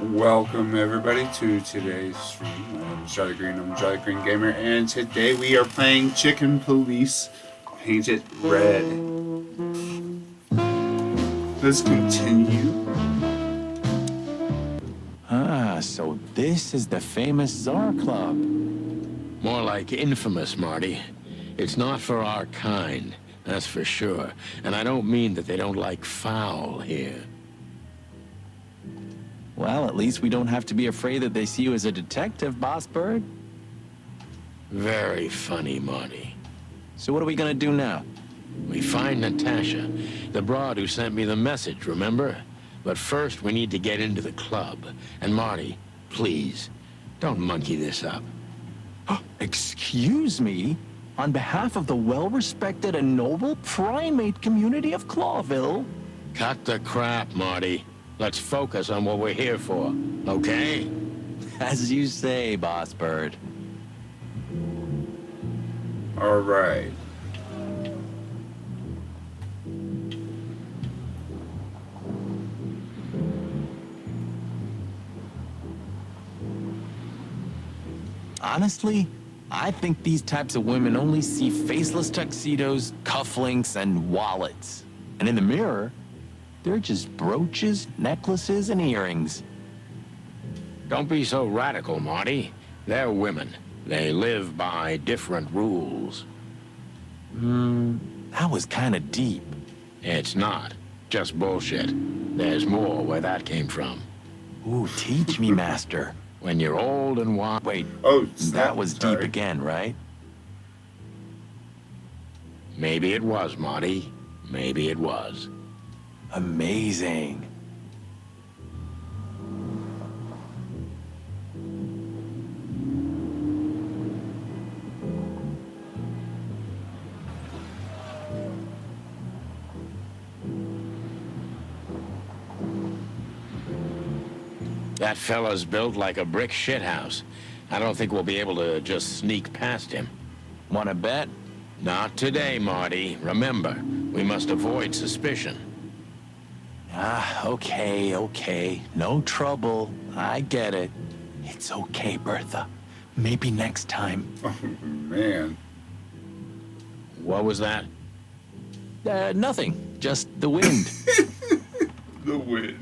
Welcome everybody to today's stream. My name is Charlie Green, I'm Charlie Green Gamer, and today we are playing Chicken Police Painted Red. Let's continue. So this is the famous Czar Club. More like infamous, Marty. It's not for our kind, that's for sure. And I don't mean that they don't like foul here. Well, at least we don't have to be afraid that they see you as a detective, Boss Bird. Very funny, Marty. So what are we gonna do now? We find Natasha, the broad who sent me the message, remember? But first, we need to get into the club. And Marty, please, don't monkey this up. Excuse me? On behalf of the well-respected and noble primate community of Clawville? Cut the crap, Marty. Let's focus on what we're here for, okay? As you say, Boss Bird. All right. Honestly, I think these types of women only see faceless tuxedos, cufflinks, and wallets. And in the mirror, they're just brooches, necklaces, and earrings. Don't be so radical, Marty. They're women. They live by different rules. That was kind of deep. It's not. Just bullshit. There's more where that came from. Ooh, teach me, Master. When you're old and wise... Wait, Oh, that was sorry. deep again, right? Maybe it was, Marty. Maybe it was. Amazing. That fella's built like a brick shithouse. I don't think we'll be able to just sneak past him. Wanna bet? Not today, Marty. Remember, we must avoid suspicion. Okay. No trouble. I get it. It's okay, Bertha. Maybe next time. Oh, man. What was that? Nothing. Just the wind. The wind.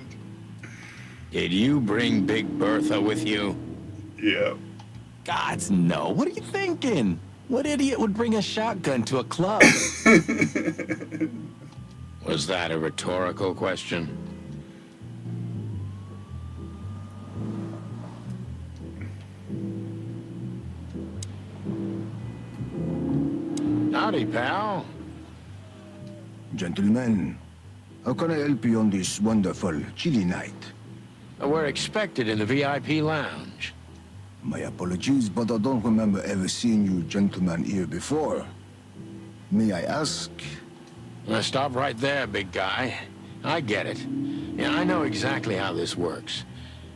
Did you bring Big Bertha with you? Yeah. Gods, no. What are you thinking? What idiot would bring a shotgun to a club? Was that a rhetorical question? Howdy, pal. Gentlemen, how can I help you on this wonderful, chilly night? We're expected in the VIP lounge. My apologies, but I don't remember ever seeing you gentlemen here before. May I ask? Now stop right there, big guy. I get it. Yeah, I know exactly how this works.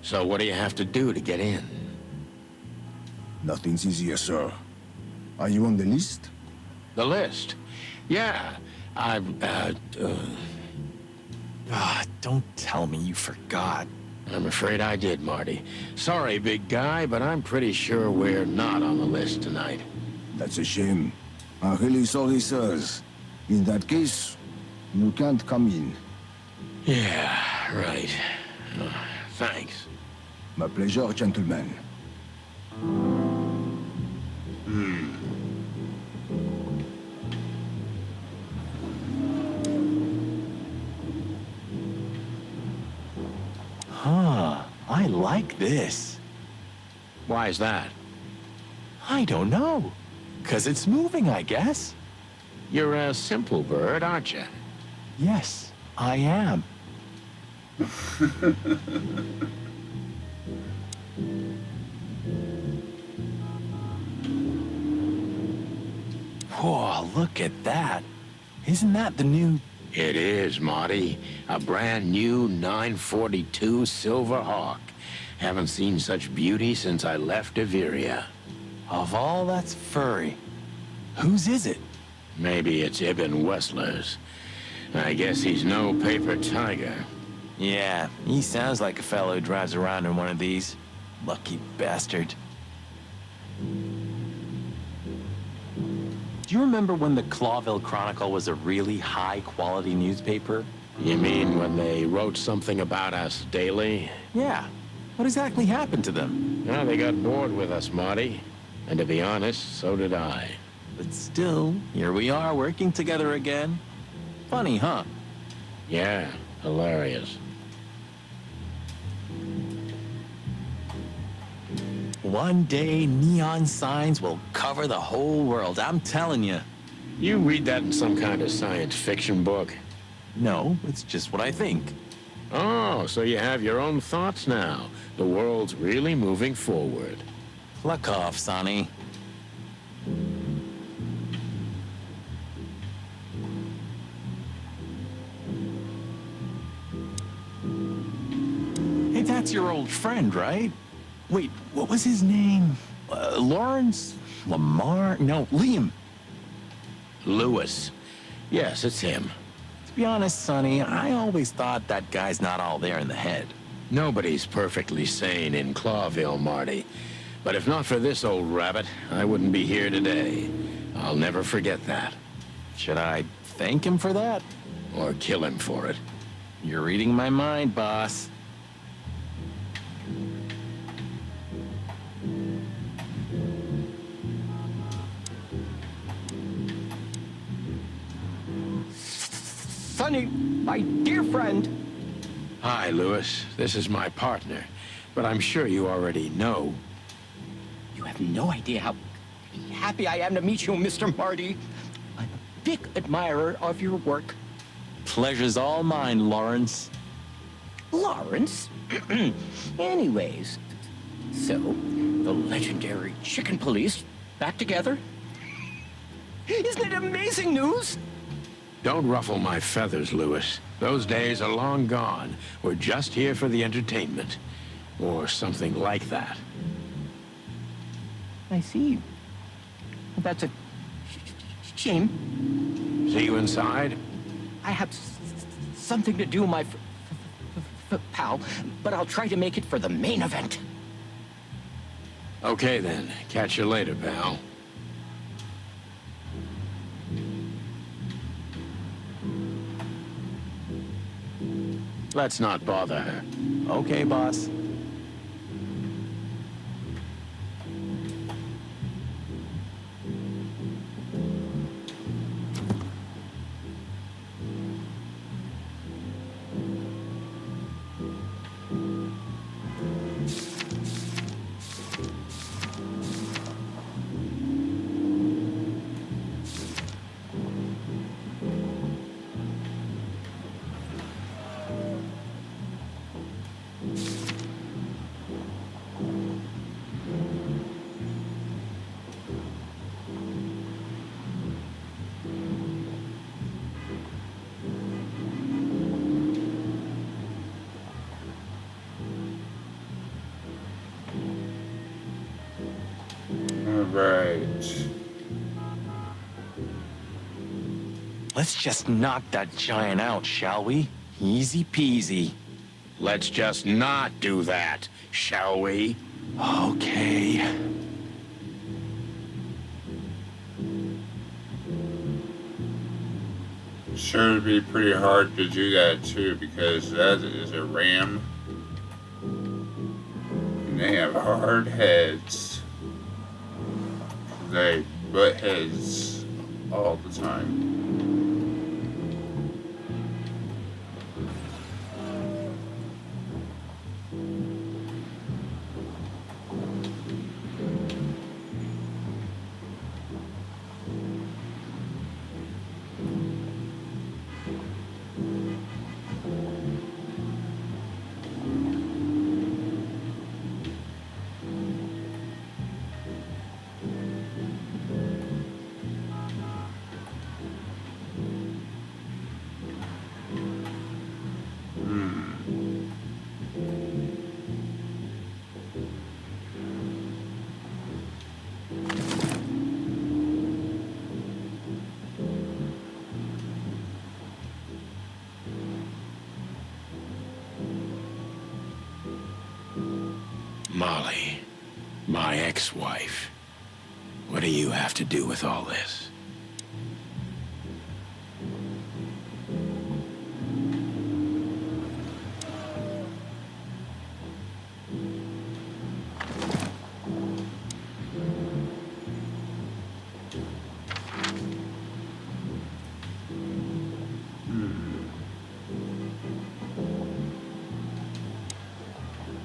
So what do you have to do to get in? Nothing's easier, sir. Are you on the list? The list? Yeah, Don't tell me you forgot. I'm afraid I did, Marty. Sorry, big guy, but I'm pretty sure we're not on the list tonight. That's a shame. I'm really sorry, sirs. In that case, you can't come in. Yeah, right. Thanks. My pleasure, gentlemen. I like this. Why is that? I don't know. 'Cause it's moving, I guess. You're a simple bird, aren't you? Yes, I am. Whoa, look at that. Isn't that the new... It is, Marty. A brand new 942 Silver Hawk. Haven't seen such beauty since I left Averia. Of all that's furry, whose is it? Maybe it's Ibn Wessler's. I guess he's no paper tiger. Yeah, he sounds like a fellow who drives around in one of these. Lucky bastard. Do you remember when the Clawville Chronicle was a really high-quality newspaper? You mean when they wrote something about us daily? Yeah. What exactly happened to them? No, they got bored with us, Marty. And to be honest, so did I. But still, here we are working together again. Funny, huh? Yeah, hilarious. One day, neon signs will cover the whole world, I'm telling you. You read that in some kind of science fiction book? No, it's just what I think. Oh, so you have your own thoughts now. The world's really moving forward. Pluck off, Sonny. Hey, that's your old friend, right? Wait, what was his name? Lawrence? Lamar? No, Liam. Lewis. Yes, it's him. To be honest, Sonny, I always thought that guy's not all there in the head. Nobody's perfectly sane in Clawville, Marty. But if not for this old rabbit, I wouldn't be here today. I'll never forget that. Should I thank him for that? Or kill him for it. You're reading my mind, boss. Sonny, my dear friend. Hi, Lewis. This is my partner. But I'm sure you already know. You have no idea how happy I am to meet you, Mr. Marty. I'm a big admirer of your work. Pleasure's all mine, Lawrence. Lawrence? Anyways, so, the legendary Chicken Police back together? Isn't it amazing news? Don't ruffle my feathers, Lewis. Those days are long gone. We're just here for the entertainment. Or something like that. I see. That's a shame. See you inside? I have something to do, my pal, but I'll try to make it for the main event. Okay then. Catch you later, pal. Let's not bother her. Okay, boss. Alright. Let's just knock that giant out, shall we? Easy peasy. Let's just not do that, shall we? Okay. Sure, it'd be pretty hard to do that too, because that is a ram. And they have hard heads. They butt heads all the time. Molly, my ex-wife. What do you have to do with all this?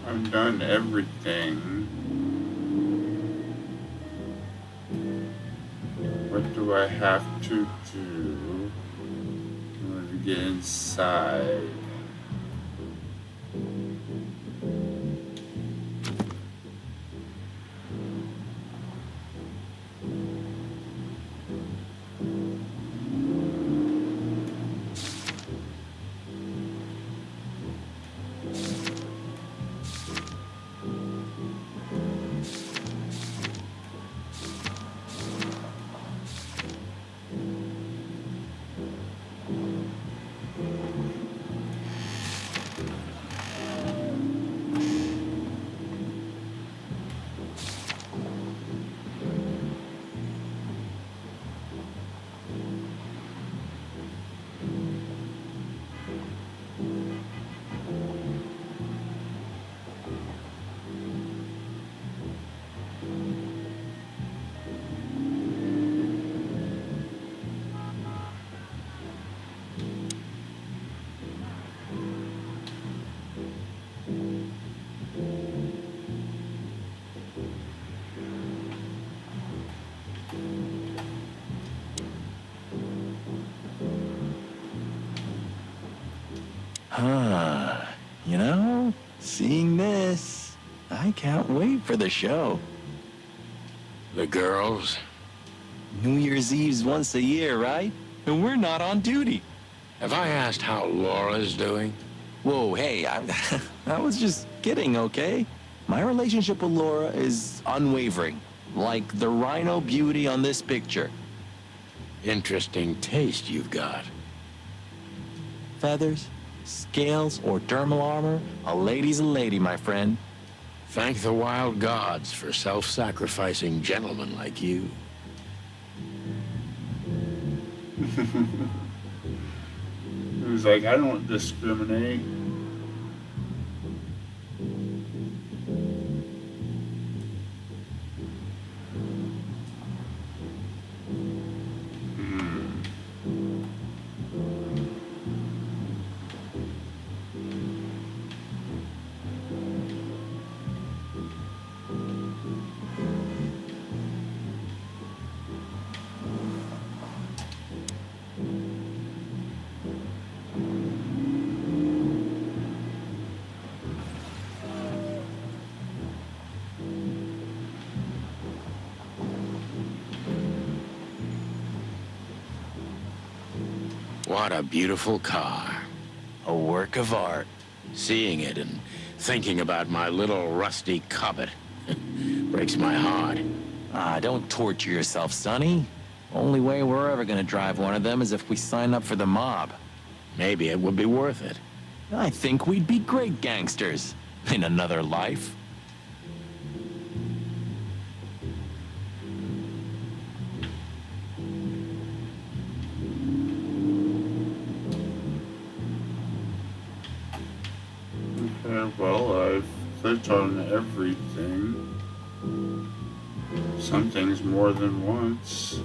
I've done everything. What do I have to do in order to get inside? You know, seeing this, I can't wait for the show. The girls? New Year's Eve's once a year, right? And we're not on duty. Have I asked how Laura's doing? Whoa, hey, I was just kidding, okay? My relationship with Laura is unwavering, like the rhino beauty on this picture. Interesting taste you've got. Feathers, scales, or dermal armor, a lady's a lady, my friend. Thank the wild gods for self-sacrificing gentlemen like you. It was like, I don't discriminate. What a beautiful car. A work of art. Seeing it and thinking about my little rusty Cobbett breaks my heart. Don't torture yourself, Sonny. Only way we're ever gonna drive one of them is if we sign up for the mob. Maybe it would be worth it. I think we'd be great gangsters in another life. Okay, well, I've clicked on everything. Some things more than once.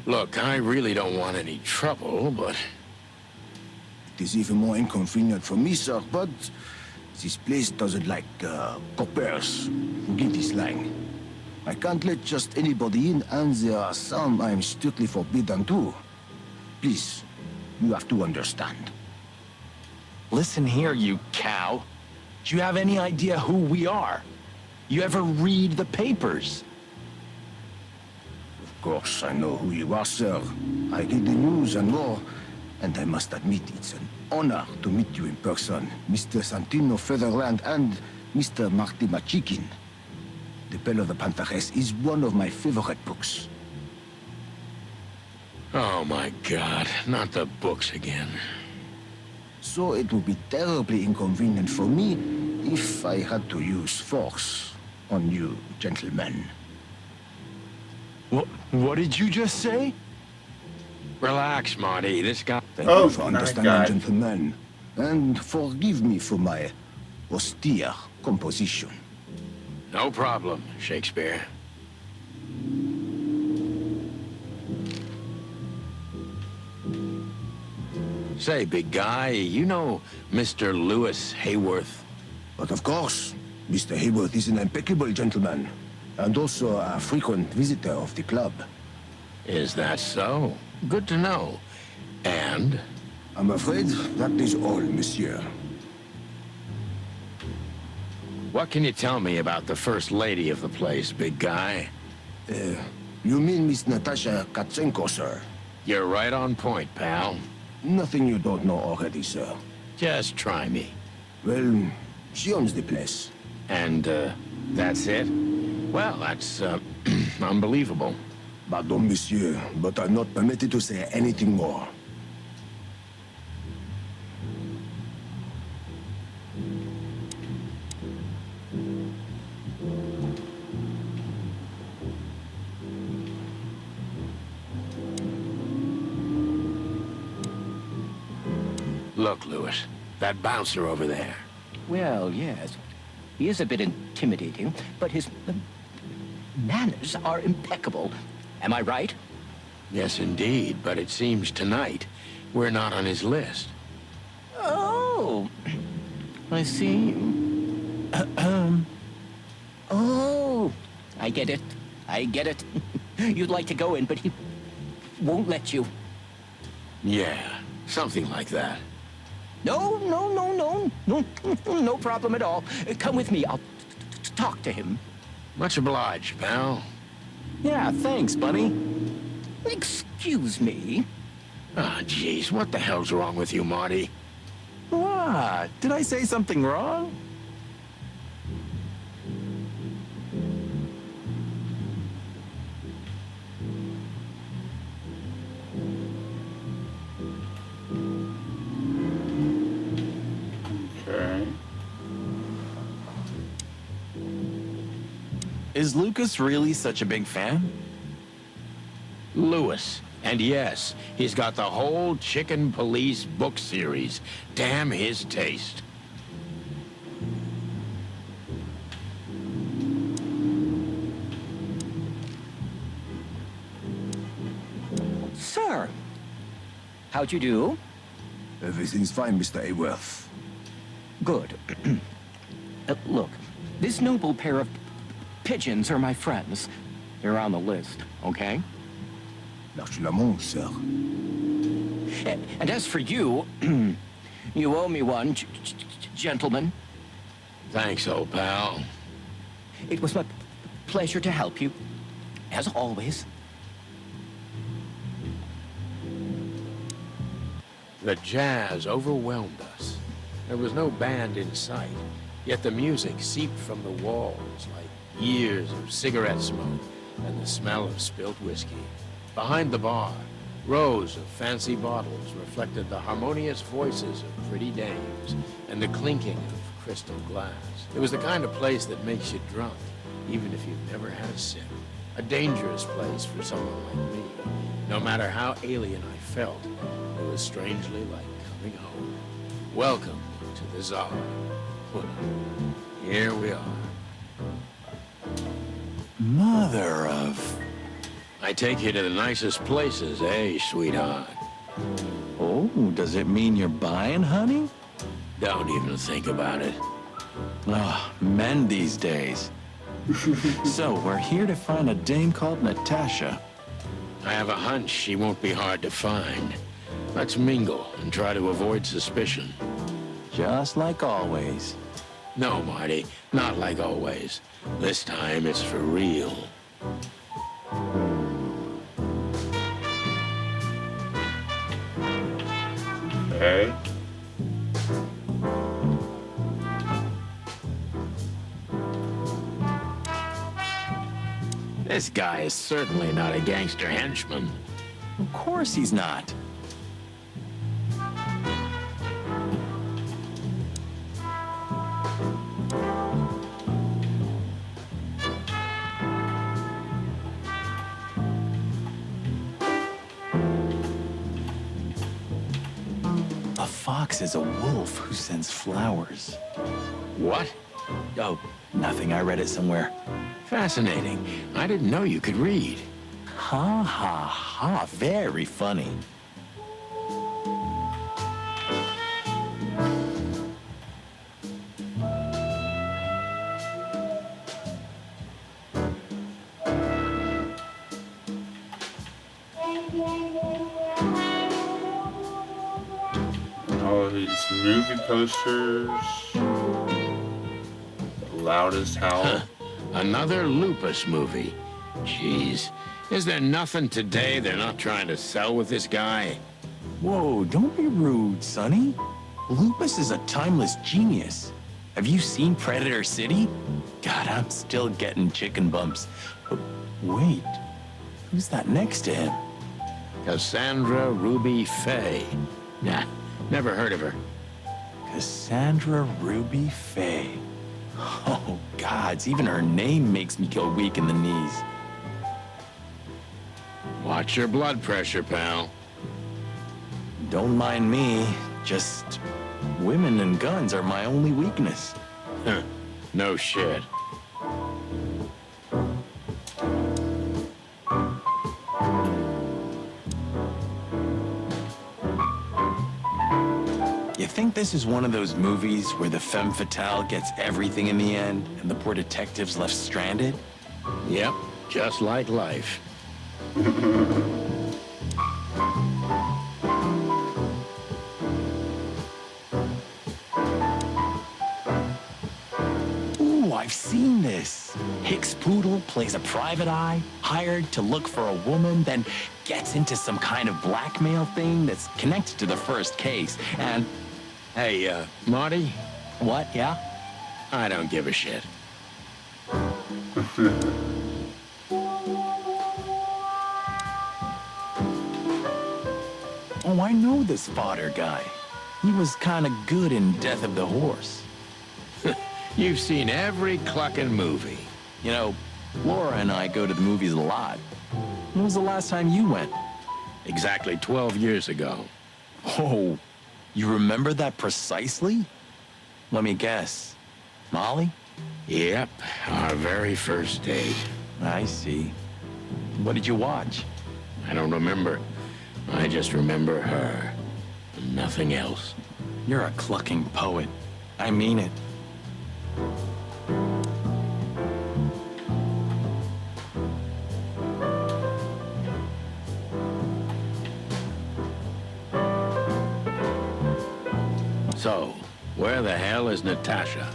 Look, I really don't want any trouble, but It is even more inconvenient for me, sir, but this place doesn't like coppers. Forgive this line. I can't let just anybody in, and there are some I'm strictly forbidden to. Please, you have to understand. Listen here, you cow. Do you have any idea who we are? You ever read the papers? Of course, I know who you are, sir. I read the news and more, and I must admit it's an honor to meet you in person, Mr. Santino Featherland and Mr. Marty Machikin. The Bell of the Pantheress is one of my favorite books. Oh my God, not the books again. So it would be terribly inconvenient for me if I had to use force on you, gentlemen. What did you just say? Relax, Marty. This guy... Thank Oh, you for my understanding, God. gentlemen. And forgive me for my austere composition. No problem, Shakespeare. Say, big guy, you know Mr. Lewis Hayworth? But of course, Mr. Hayworth is an impeccable gentleman, and also a frequent visitor of the club. Is that so? Good to know. And? I'm afraid that is all, monsieur. What can you tell me about the first lady of the place, big guy? You mean Miss Natasha Katsenko, sir? You're right on point, pal. Nothing you don't know already, sir. Just try me. Well, she owns the place. And, that's it? Well, that's, unbelievable. Pardon, monsieur, but I'm not permitted to say anything more. Look, Lewis, that bouncer over there. Well, yes. He is a bit intimidating, but his manners are impeccable. Am I right? Yes, indeed, but it seems tonight we're not on his list. Oh, I see. Oh, I get it. I get it. You'd like to go in, but he won't let you. Yeah, something like that. No, no problem at all. Come with me. I'll talk to him. Much obliged, pal. Yeah, thanks, buddy. Excuse me. Ah, jeez, what the hell's wrong with you, Marty? What? Did I say something wrong? Okay. Is Lucas really such a big fan? Lewis. And yes, he's got the whole Chicken Police book series. Damn his taste. Sir, how'd you do? Everything's fine, Mr. Hayworth. Good. Look, this noble pair of pigeons are my friends. They're on the list, okay? Largement, sir. And as for you, you owe me one, gentlemen. Thanks, old pal. It was my pleasure to help you, as always. The jazz overwhelmed us. There was no band in sight, yet the music seeped from the walls like years of cigarette smoke and the smell of spilt whiskey. Behind the bar, rows of fancy bottles reflected the harmonious voices of pretty dames and the clinking of crystal glass. It was the kind of place that makes you drunk, even if you've never had a sip. A dangerous place for someone like me. No matter how alien I felt, it was strangely like coming home. Welcome to the Czar. Here we are. Mother of... I take you to the nicest places, eh, sweetheart? Oh, does it mean you're buying, honey? Don't even think about it. Oh, men these days. So, we're here to find a dame called Natasha. I have a hunch she won't be hard to find. Let's mingle and try to avoid suspicion. Just like always. No, Marty, not like always. This time it's for real. Okay. This guy is certainly not a gangster henchman. Of course he's not. A fox is a wolf who sends flowers. What? Oh, nothing. I read it somewhere. Fascinating. I didn't know you could read. Ha ha ha. Very funny. All these movie posters. The loudest howl. Another lupus movie. Jeez. Is there nothing today they're not trying to sell with this guy? Whoa, don't be rude, Sonny. Lupus is a timeless genius. Have you seen Predator City? God, I'm still getting chicken bumps. But wait, who's that next to him? Cassandra Ruby Faye. Nah, never heard of her. Cassandra Ruby Faye. Oh, gods, even her name makes me go weak in the knees. Watch your blood pressure, pal. Don't mind me, just women and guns are my only weakness. Huh. No shit. You think this is one of those movies where the femme fatale gets everything in the end and the poor detective's left stranded? Yep, just like life. Ooh, I've seen this. Hicks Poodle plays a private eye, hired to look for a woman, then gets into some kind of blackmail thing that's connected to the first case. And, Hey, Marty, what, yeah? I don't give a shit. Oh, I know this fodder guy. He was kind of good in Death of the Horse. You've seen every clucking movie. You know, Laura and I go to the movies a lot. When was the last time you went? Exactly 12 years ago. Oh, you remember that precisely? Let me guess. Molly? Yep, our very first date. I see. What did you watch? I don't remember. I just remember her. Nothing else. You're a clucking poet. I mean it. So, where the hell is Natasha?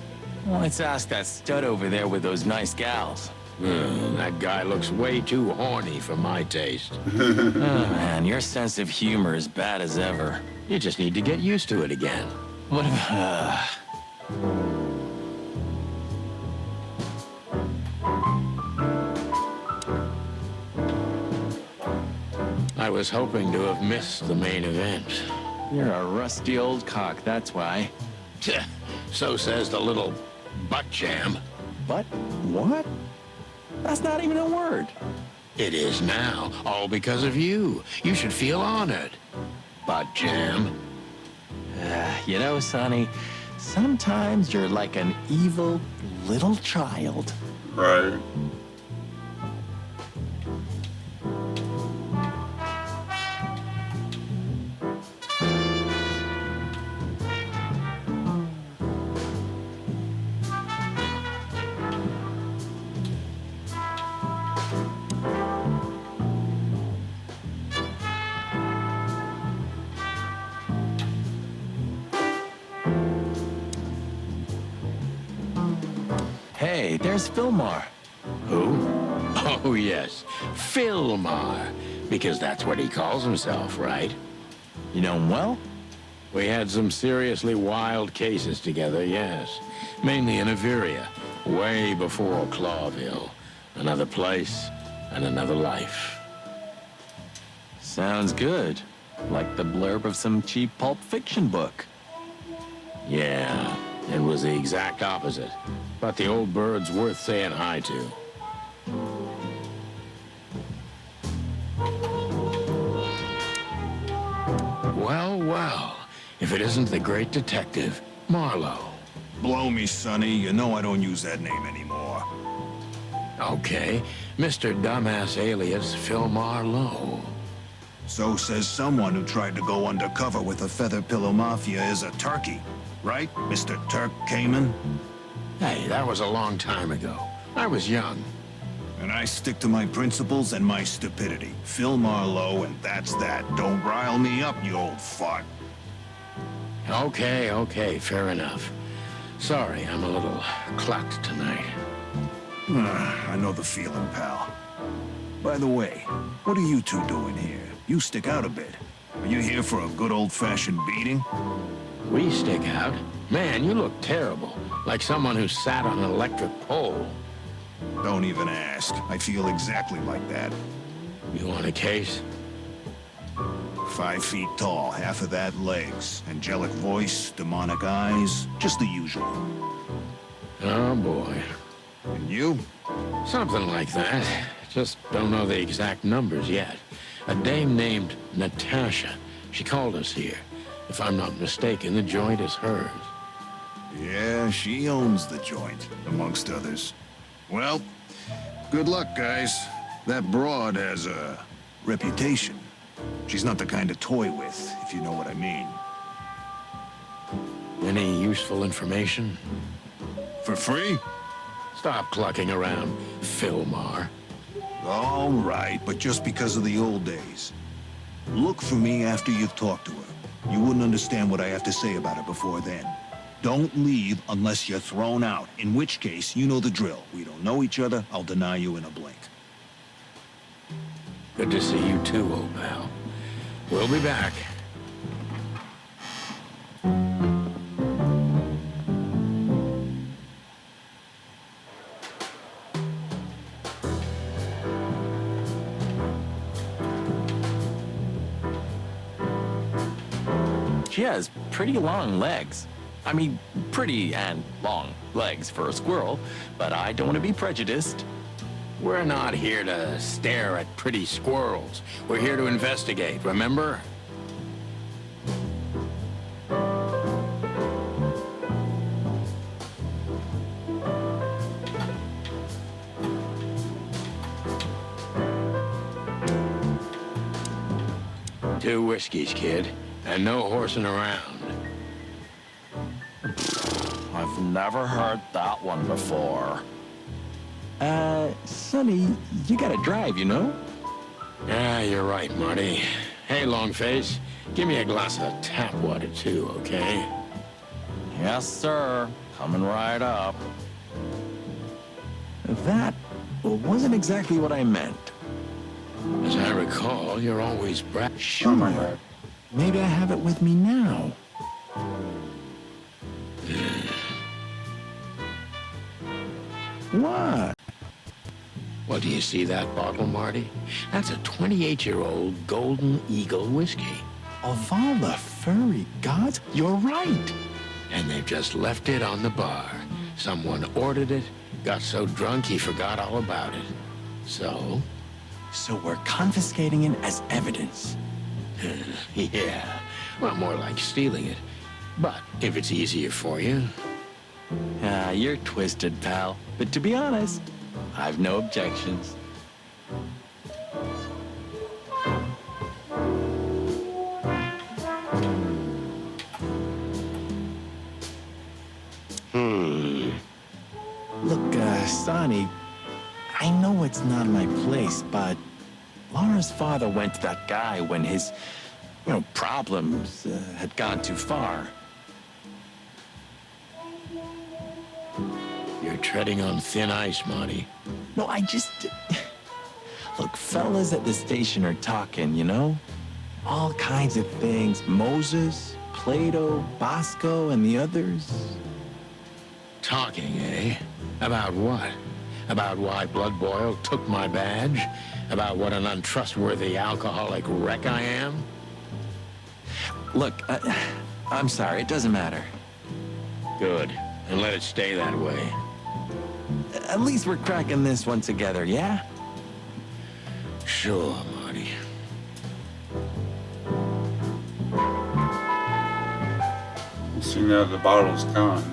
Well, let's ask that stud over there with those nice gals. That guy looks way too horny for my taste. Oh, man, your sense of humor is bad as ever. You just need to get used to it again. What if... I was hoping to have missed the main event. You're a rusty old cock, that's why. So says the little butt jam. But what? That's not even a word. It is now, all because of you. You should feel honored. Butt jam. You know, Sonny, sometimes you're like an evil little child. Right. Hey, there's Fillmore. Who? Oh, yes. Fillmore. Because that's what he calls himself, right? You know him well? We had some seriously wild cases together, yes. Mainly in Averia, way before Clawville. Another place and another life. Sounds good. Like the blurb of some cheap pulp fiction book. Yeah, it was the exact opposite. But the old bird's worth saying hi to. Well, well, if it isn't the great detective, Marlowe. Blow me, Sonny. You know I don't use that name anymore. Okay, Mr. Dumbass alias Phil Marlowe. So says someone who tried to go undercover with the Feather Pillow Mafia is a turkey. Right, Mr. Turk Cayman? Hey, that was a long time ago. I was young. And I stick to my principles and my stupidity. Phil Marlowe, and that's that. Don't rile me up, you old fart. Okay, fair enough. Sorry, I'm a little clucked tonight. I know the feeling, pal. By the way, what are you two doing here? You stick out a bit. Are you here for a good old-fashioned beating? We stick out? Man, you look terrible. Like someone who sat on an electric pole. Don't even ask. I feel exactly like that. You want a case? 5 feet tall, half of that legs. Angelic voice, demonic eyes, just the usual. Oh, boy. And you? Something like that. Just don't know the exact numbers yet. A dame named Natasha. She called us here. If I'm not mistaken, the joint is hers. Yeah, she owns the joint, amongst others. Well, good luck, guys. That broad has a reputation. She's not the kind to toy with, if you know what I mean. Any useful information? For free? Stop clucking around, Fillmore. All right, but just because of the old days. Look for me after you've talked to her. You wouldn't understand what I have to say about her before then. Don't leave unless you're thrown out, in which case, you know the drill. We don't know each other, I'll deny you in a blink. Good to see you too, old pal. We'll be back. She has pretty long legs. I mean, pretty and long legs for a squirrel, but I don't want to be prejudiced. We're not here to stare at pretty squirrels. We're here to investigate, remember? Two whiskeys, kid, and no horsing around. I've never heard that one before. Sonny, you gotta drive, you know? Yeah, you're right, Marty. Hey, Longface, give me a glass of tap water too, okay? Yes, sir. Coming right up. That wasn't exactly what I meant. As I recall, you're always Sure. Maybe I have it with me now. What? Well, do you see that bottle, Marty? That's a 28-year-old Golden Eagle whiskey. Of all the furry gods, you're right. And they've just left it on the bar. Someone ordered it, got so drunk he forgot all about it. So? So we're confiscating it as evidence. Yeah, well, more like stealing it. But if it's easier for you. You're twisted, pal. But to be honest, I've no objections. Look, Sonny, I know it's not my place, but Laura's father went to that guy when his, problems had gone too far. You're You're treading on thin ice, Marty. No, I just... Look, fellas at the station are talking, you know? All kinds of things. Moses, Plato, Bosco, and the others. Talking, eh? About what? About why Blood Boil took my badge? About what an untrustworthy alcoholic wreck I am? Look, I'm sorry, it doesn't matter. Good. And let it stay that way. At least we're cracking this one together, yeah? Sure, Marty. So now the bottle's gone.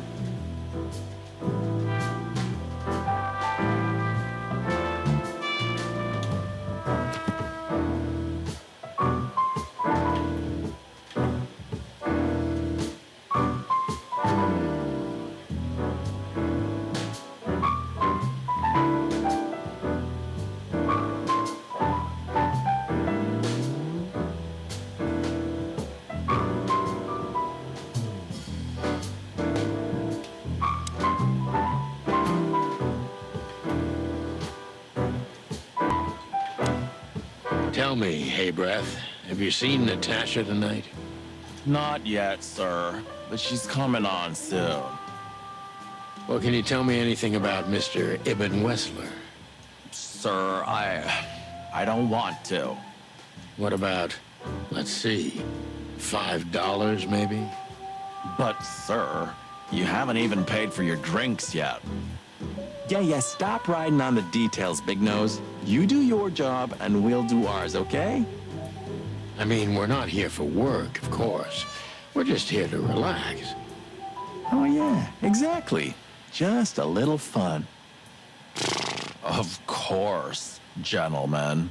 Tell me, Hey Breath, have you seen Natasha tonight? Not yet, sir. But she's coming on soon. Well, can you tell me anything about Mr. Ibn Wessler? Sir, I don't want to. What about, let's see, $5 maybe? But, sir, you haven't even paid for your drinks yet. Yeah, stop riding on the details, Big Nose. You do your job, and we'll do ours, okay? I mean, we're not here for work, of course. We're just here to relax. Oh, yeah, exactly. Just a little fun. Of course, gentlemen.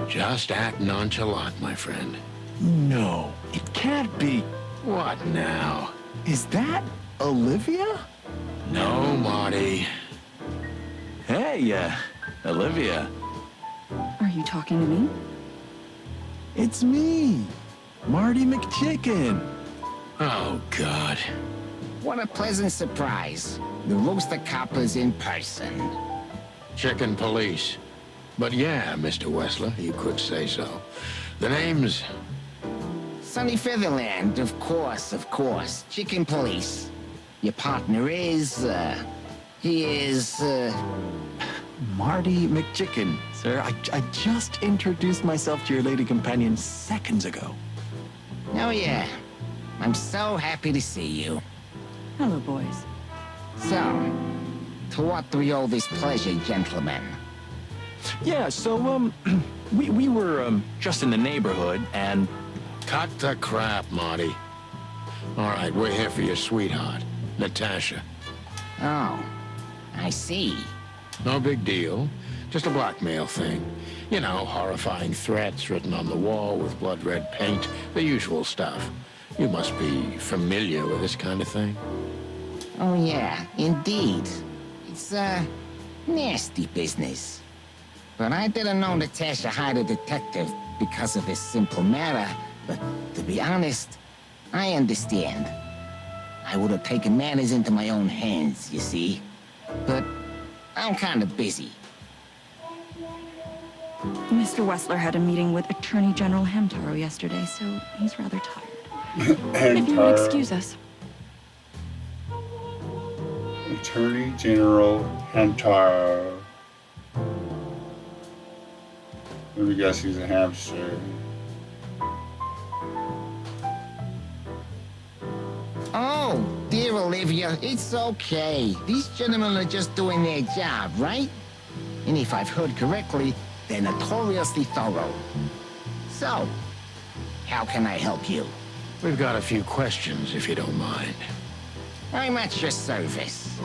Just act nonchalant, my friend. No, it can't be. What now? Is that Olivia? No, Marty. Hey, Olivia. Are you talking to me? It's me, Marty McChicken. Oh, God. What a pleasant surprise. The Rooster Copper's in person. Chicken Police. But yeah, Mr. Wessler, you could say so. The name's... Sunny Featherland, of course, of course. Chicken Police. Your partner is, he is, Marty McChicken, sir. I just introduced myself to your lady companion seconds ago. Oh yeah. I'm so happy to see you. Hello, boys. So, to what do we owe this pleasure, gentlemen? Yeah, so, we were, just in the neighborhood, and... Cut the crap, Marty. All right, we're here for your sweetheart, Natasha. Oh, I see. No big deal. Just a blackmail thing. You know, horrifying threats written on the wall with blood-red paint, the usual stuff. You must be familiar with this kind of thing. Oh yeah, indeed. It's, nasty business. But I didn't know Natasha hired a detective because of this simple matter. But to be honest, I understand. I would have taken matters into my own hands, you see. But I'm kind of busy. Mr. Wessler had a meeting with Attorney General Hamtaro yesterday, so he's rather tired. If you would excuse us. Attorney General Hamtaro. Let me guess he's a hamster. Oh, dear Olivia, it's okay. These gentlemen are just doing their job, right? And if I've heard correctly, they're notoriously thorough. So, how can I help you? We've got a few questions, if you don't mind. I'm at your service.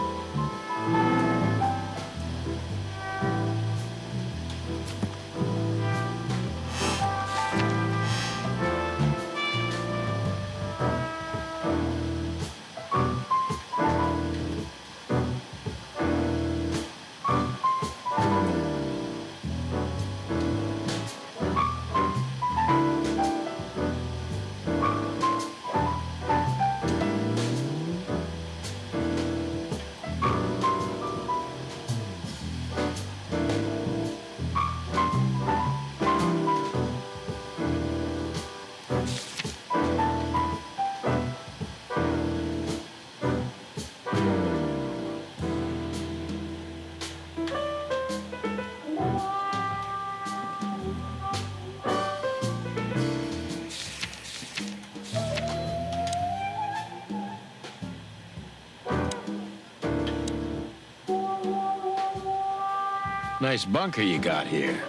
Nice bunker you got here.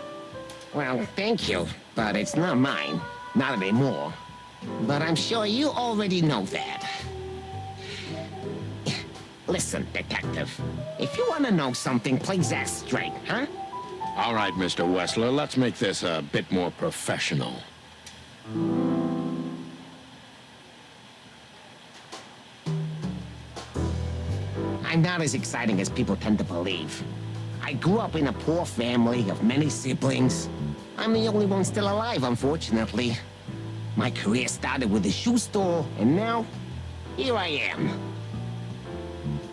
Well, thank you, but it's not mine. Not anymore. But I'm sure you already know that. Listen, detective. If you want to know something, please ask straight, huh? All right, Mr. Wessler, let's make this a bit more professional. I'm not as exciting as people tend to believe. I grew up in a poor family of many siblings. I'm the only one still alive, unfortunately. My career started with a shoe store, and now, here I am.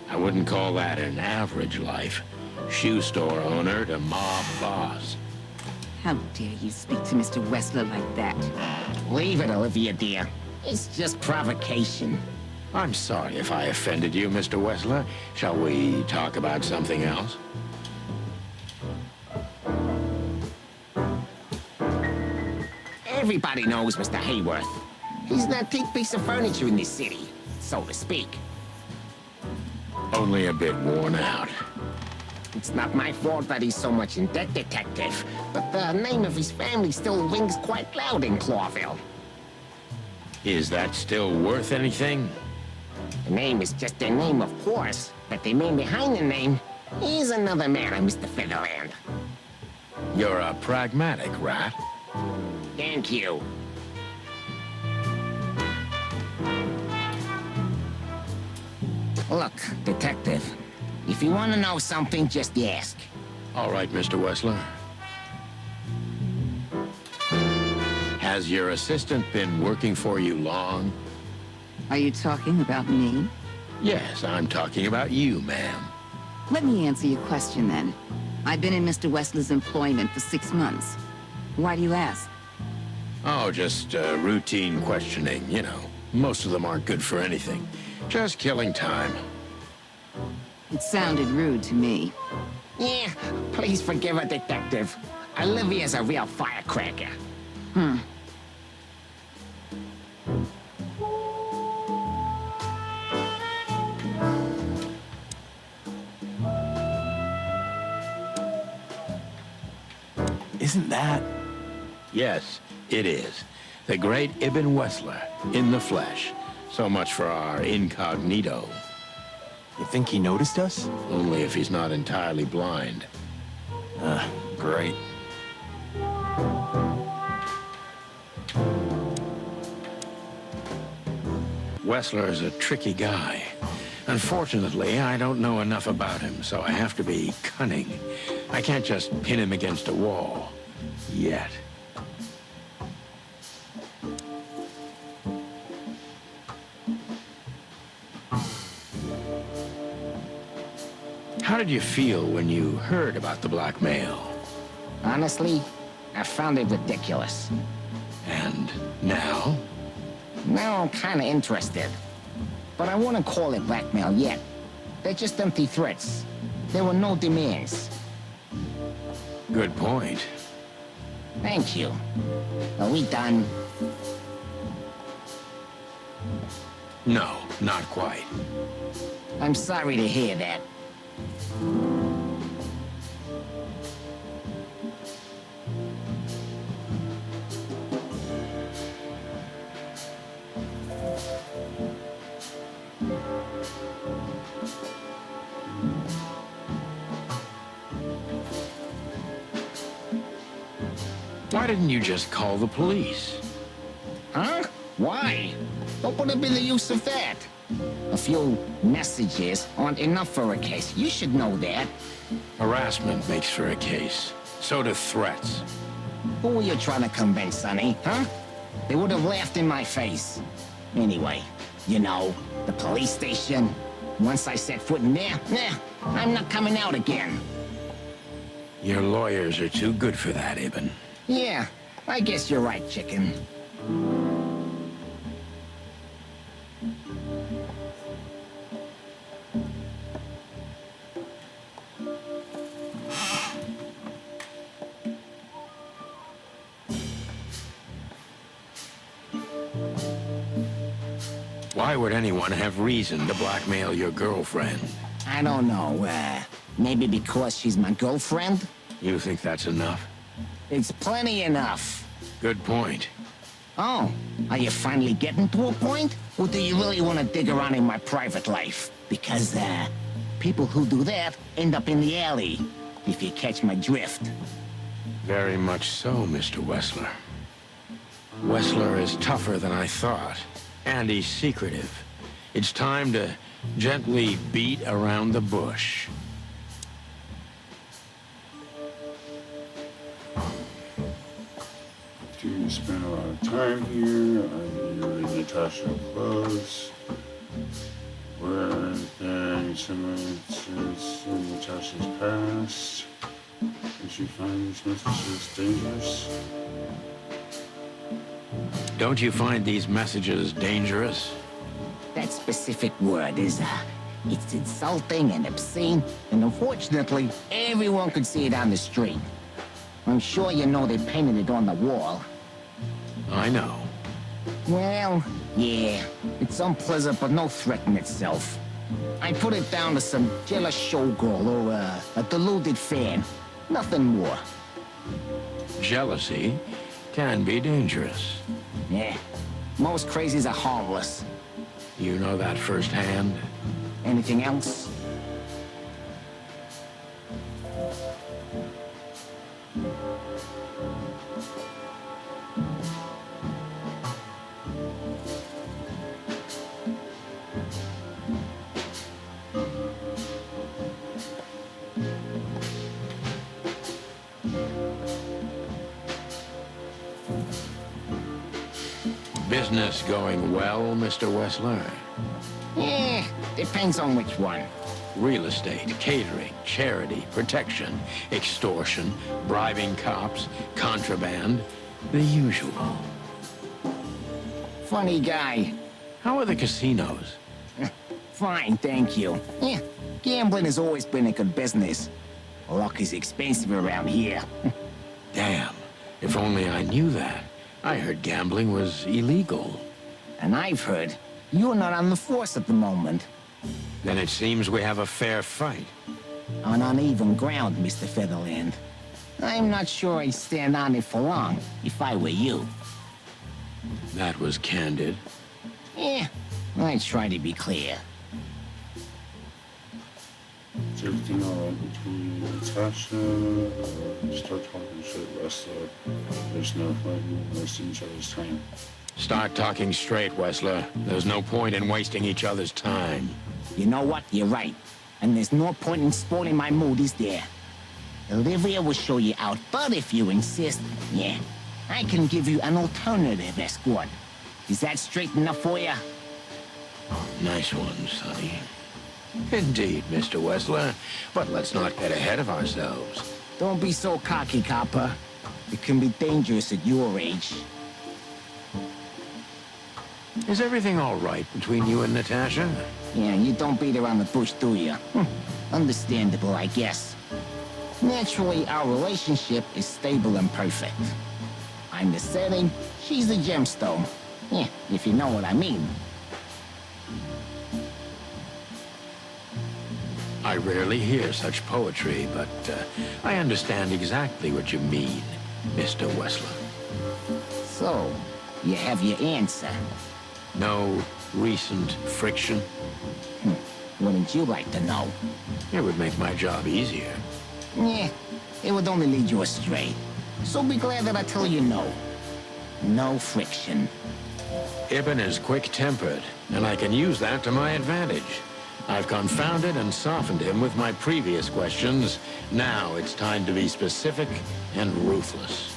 I wouldn't call that an average life. Shoe store owner to mob boss. How dare you speak to Mr. Wessler like that? Leave it, Olivia, dear. It's just provocation. I'm sorry if I offended you, Mr. Wessler. Shall we talk about something else? Everybody knows Mr. Hayworth. He's an antique piece of furniture in this city, so to speak. Only a bit worn out. It's not my fault that he's so much in debt, detective, but the name of his family still rings quite loud in Clawville. Is that still worth anything? The name is just their name, of course, but the man behind the name is another man on Mr. Featherland. You're a pragmatic rat. Thank you. Look, detective, if you want to know something, just ask. All right, Mr. Wessler. Has your assistant been working for you long? Are you talking about me? Yes, I'm talking about you, ma'am. Let me answer your question then. I've been in Mr. Wessler's employment for 6 months. Why do you ask? Oh, just routine questioning, you know. Most of them aren't good for anything. Just killing time. It sounded rude to me. Yeah, please forgive her, detective. Olivia's a real firecracker. Isn't that? Yes, it is. The great Ibn Wessler, in the flesh. So much for our incognito. You think he noticed us? Only if he's not entirely blind. Great. Wessler is a tricky guy. Unfortunately, I don't know enough about him, so I have to be cunning. I can't just pin him against a wall. Yet. How did you feel when you heard about the blackmail? Honestly, I found it ridiculous. And now? Now I'm kinda interested. But I wouldn't call it blackmail yet. They're just empty threats. There were no demands. Good point. Thank you. Are we done? No, not quite. I'm sorry to hear that. Why didn't you just call the police? Huh? Why? What would have been the use of that? A few messages aren't enough for a case. You should know that. Harassment makes for a case. So do threats. Who were you trying to convince, Sonny? Huh? They would have laughed in my face. Anyway, you know, the police station. Once I set foot in there, I'm not coming out again. Your lawyers are too good for that, Ibn. Yeah, I guess you're right, chicken. Why would anyone have reason to blackmail your girlfriend? I don't know, maybe because she's my girlfriend? You think that's enough? It's plenty enough. Good point. Oh, are you finally getting to a point? Or do you really want to dig around in my private life? Because, people who do that end up in the alley, if you catch my drift. Very much so, Mr. Wessler. Wessler is tougher than I thought, and he's secretive. It's time to gently beat around the bush. Do you spend a lot of time here? Are you in Natasha clothes? Where are there similar to Natasha's past? Did you find these messages dangerous? Don't you find these messages dangerous? That specific word is, it's insulting and obscene, and unfortunately, everyone could see it on the street. I'm sure you know they painted it on the wall. I know. Well, yeah, it's unpleasant but no threat in itself. I put it down to some jealous showgirl or a deluded fan. Nothing more. Jealousy can be dangerous. Yeah, most crazies are harmless. You know that firsthand? Anything else? Business going well, Mr. Wessler? Eh, depends on which one. Real estate, catering, charity, protection, extortion, bribing cops, contraband, the usual. Funny guy. How are the casinos? Fine, thank you. Yeah, gambling has always been a good business. Luck is expensive around here. Damn, if only I knew that. I heard gambling was illegal. And I've heard you're not on the force at the moment. Then it seems we have a fair fight. On uneven ground, Mr. Featherland. I'm not sure I'd stand on it for long, if I were you. That was candid. Yeah, I try to be clear. Is everything alright between Natasha? Start talking shit, Wessler. There's no fighting, wasting each other's time. Start talking straight, Wessler. There's no point in wasting each other's time. You know what? You're right. And there's no point in spoiling my mood, is there? Olivia will show you out, but if you insist, yeah, I can give you an alternative escort. Is that straight enough for you? Nice one, Sonny. Indeed, Mr. Wessler. But let's not get ahead of ourselves. Don't be so cocky, copper. It can be dangerous at your age. Is everything all right between you and Natasha? Yeah, you don't beat around the bush, do you? Understandable, I guess. Naturally, our relationship is stable and perfect. I'm the setting, she's the gemstone. Yeah, if you know what I mean. I rarely hear such poetry, but I understand exactly what you mean, Mr. Wessler. So, you have your answer. No recent friction? Wouldn't you like to know? It would make my job easier. Yeah, it would only lead you astray. So be glad that I tell you no. No friction. Ibn is quick-tempered, and I can use that to my advantage. I've confounded and softened him with my previous questions. Now it's time to be specific and ruthless.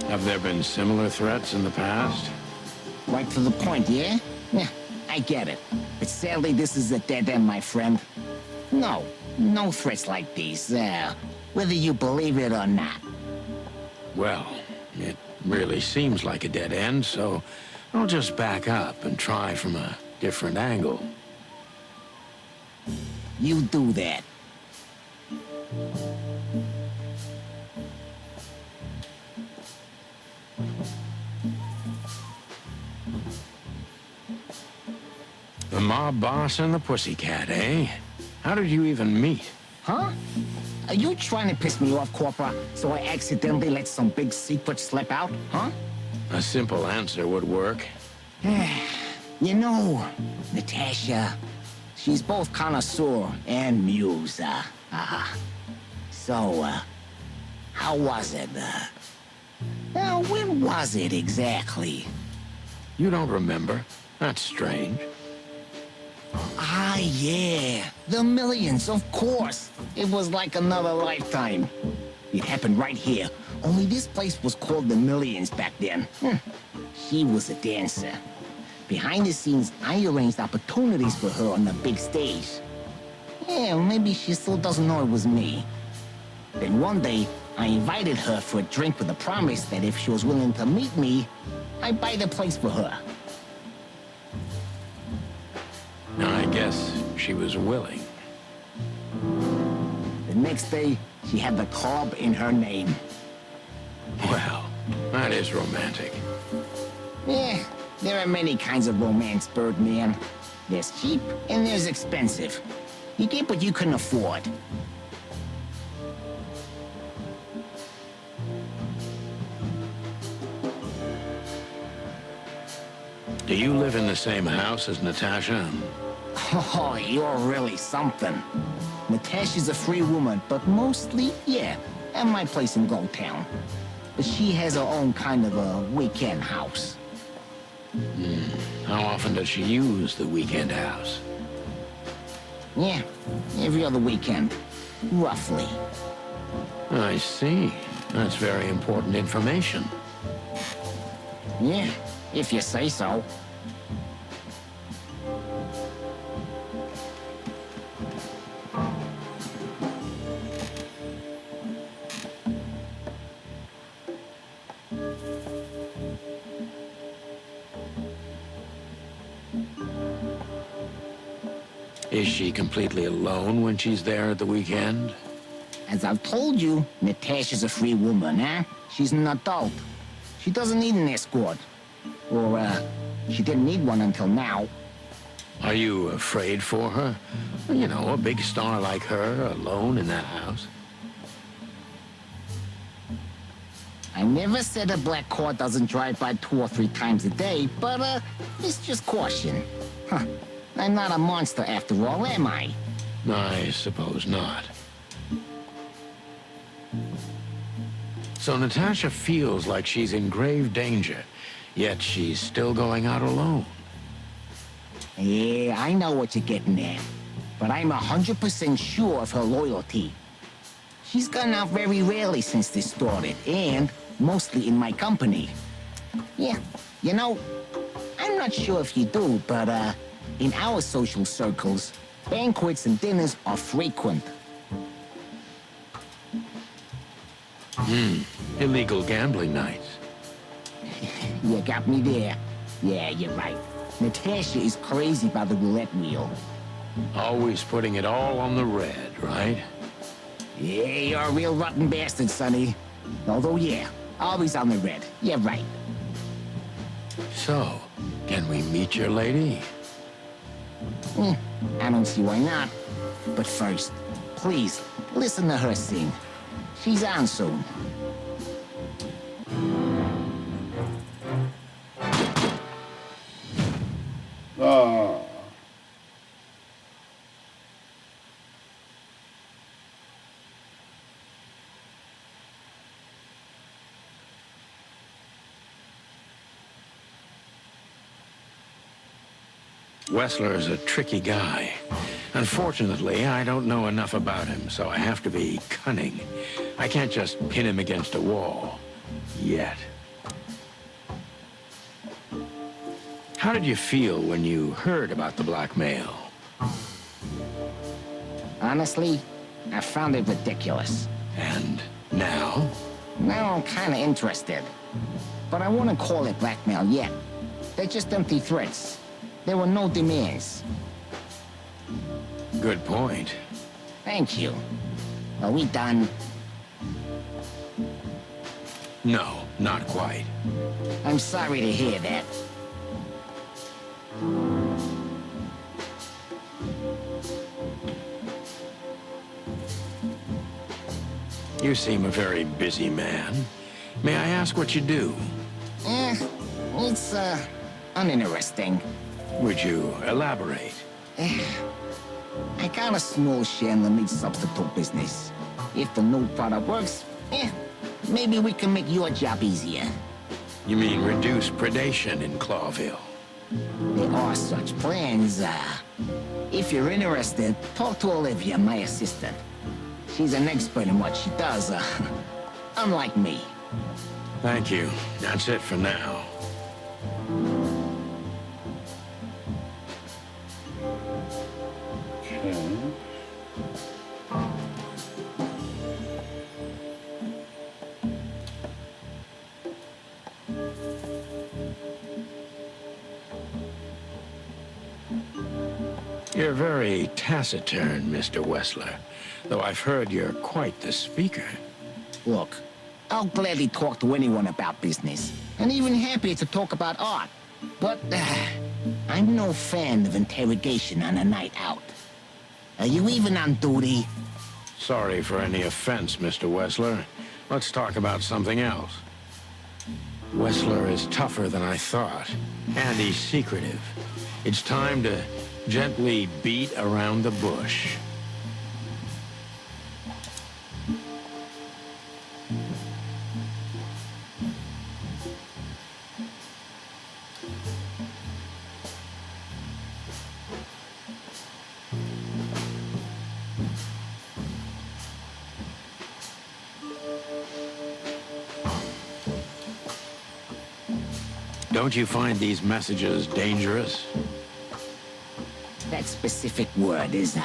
Have there been similar threats in the past? Right to the point, yeah? Yeah, I get it. But sadly, this is a dead end, my friend. No threats like these, whether you believe it or not. Well, it really seems like a dead end, so I'll just back up and try from a different angle. You do that. The mob boss and the pussycat, eh? How did you even meet? Huh? Are you trying to piss me off, Corpora, so I accidentally let some big secret slip out, huh? A simple answer would work. You know, Natasha, she's both connoisseur and muse. So, how was it? When was it exactly? You don't remember? That's strange. Ah, yeah. The Millions, of course. It was like another lifetime. It happened right here. Only this place was called the Millions back then. She was a dancer. Behind the scenes, I arranged opportunities for her on the big stage. Yeah, maybe she still doesn't know it was me. Then one day, I invited her for a drink with a promise that if she was willing to meet me, I'd buy the place for her. I guess she was willing. The next day, she had the club in her name. Well, that is romantic. Yeah, there are many kinds of romance, Birdman. There's cheap and there's expensive. You get what you can afford. Do you live in the same house as Natasha? Oh, you're really something. Natasha's a free woman, but mostly, yeah, at my place in Goldtown. But she has her own kind of a weekend house. How often does she use the weekend house? Yeah, every other weekend, roughly. I see. That's very important information. Yeah, if you say so. Is she completely alone when she's there at the weekend? As I've told you, Natasha's a free woman, huh? She's an adult. She doesn't need an escort. Or, she didn't need one until now. Are you afraid for her? You know, a big star like her, alone in that house. I never said a black car doesn't drive by 2 or 3 times a day, but, it's just caution. Huh. I'm not a monster after all, am I? I suppose not. So Natasha feels like she's in grave danger, yet she's still going out alone. Yeah, I know what you're getting at. But I'm 100% sure of her loyalty. She's gone out very rarely since this started, and mostly in my company. Yeah, you know, I'm not sure if you do, but, in our social circles, banquets and dinners are frequent. Illegal gambling nights. You got me there. Yeah, you're right. Natasha is crazy about the roulette wheel. Always putting it all on the red, right? Yeah, you're a real rotten bastard, Sonny. Although, yeah, always on the red. Yeah, right. So, can we meet your lady? I don't see why not. But first, please, listen to her sing. She's on soon. Ah. Wessler's a tricky guy. Unfortunately, I don't know enough about him, so I have to be cunning. I can't just pin him against a wall. Yet. How did you feel when you heard about the blackmail? Honestly, I found it ridiculous. And now? Now I'm kinda interested. But I wouldn't call it blackmail yet. They're just empty threats. There were no demands. Good point. Thank you. Are we done? No, not quite. I'm sorry to hear that. You seem a very busy man. May I ask what you do? It's, uninteresting. Would you elaborate? I got a small share in the meat substitute business. If the new product works, maybe we can make your job easier. You mean reduce predation in Clawville? There are such plans. If you're interested, talk to Olivia, my assistant. She's an expert in what she does, unlike me. Thank you. That's it for now. Okay. You're very taciturn, Mr. Wessler, though I've heard you're quite the speaker. Look, I'll gladly talk to anyone about business, and even happier to talk about art. But, I'm no fan of interrogation on a night out. Are you even on duty? Sorry for any offense, Mr. Wessler. Let's talk about something else. Wessler is tougher than I thought, and he's secretive. It's time to gently beat around the bush. Don't you find these messages dangerous? That specific word is,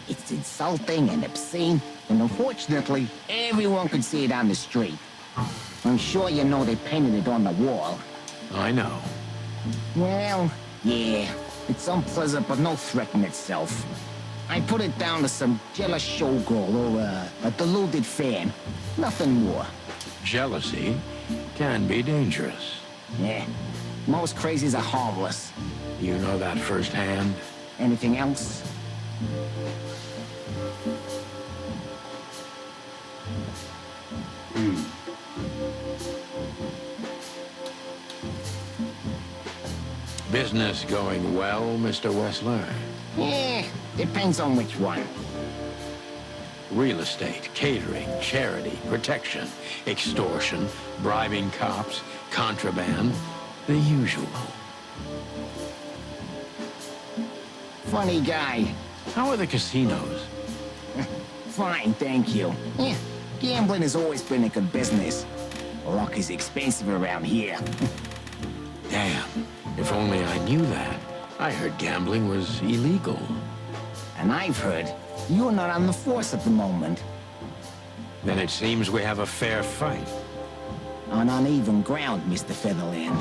it's insulting and obscene, and unfortunately, everyone can see it on the street. I'm sure you know they painted it on the wall. I know. Well, yeah, it's unpleasant but no threat in itself. I put it down to some jealous showgirl or a deluded fan. Nothing more. Jealousy can be dangerous. Yeah, most crazies are harmless. You know that firsthand? Anything else? Business going well, Mr. Wessler? Yeah, depends on which one. Real estate, catering, charity, protection, extortion, bribing cops, contraband, the usual. Funny guy. How are the casinos? Fine, thank you. Yeah, gambling has always been a good business. Luck is expensive around here. Damn, if only I knew that. I heard gambling was illegal. And I've heard you're not on the force at the moment. Then it seems we have a fair fight. On uneven ground, Mr. Featherland.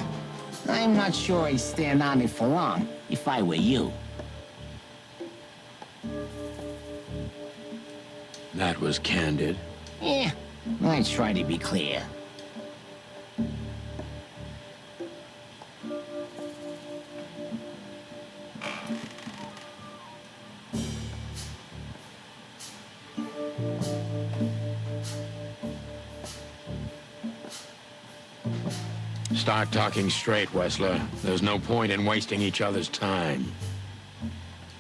I'm not sure I'd stand on it for long, if I were you. That was candid. Yeah, I try to be clear. Start talking straight, Wessler. There's no point in wasting each other's time.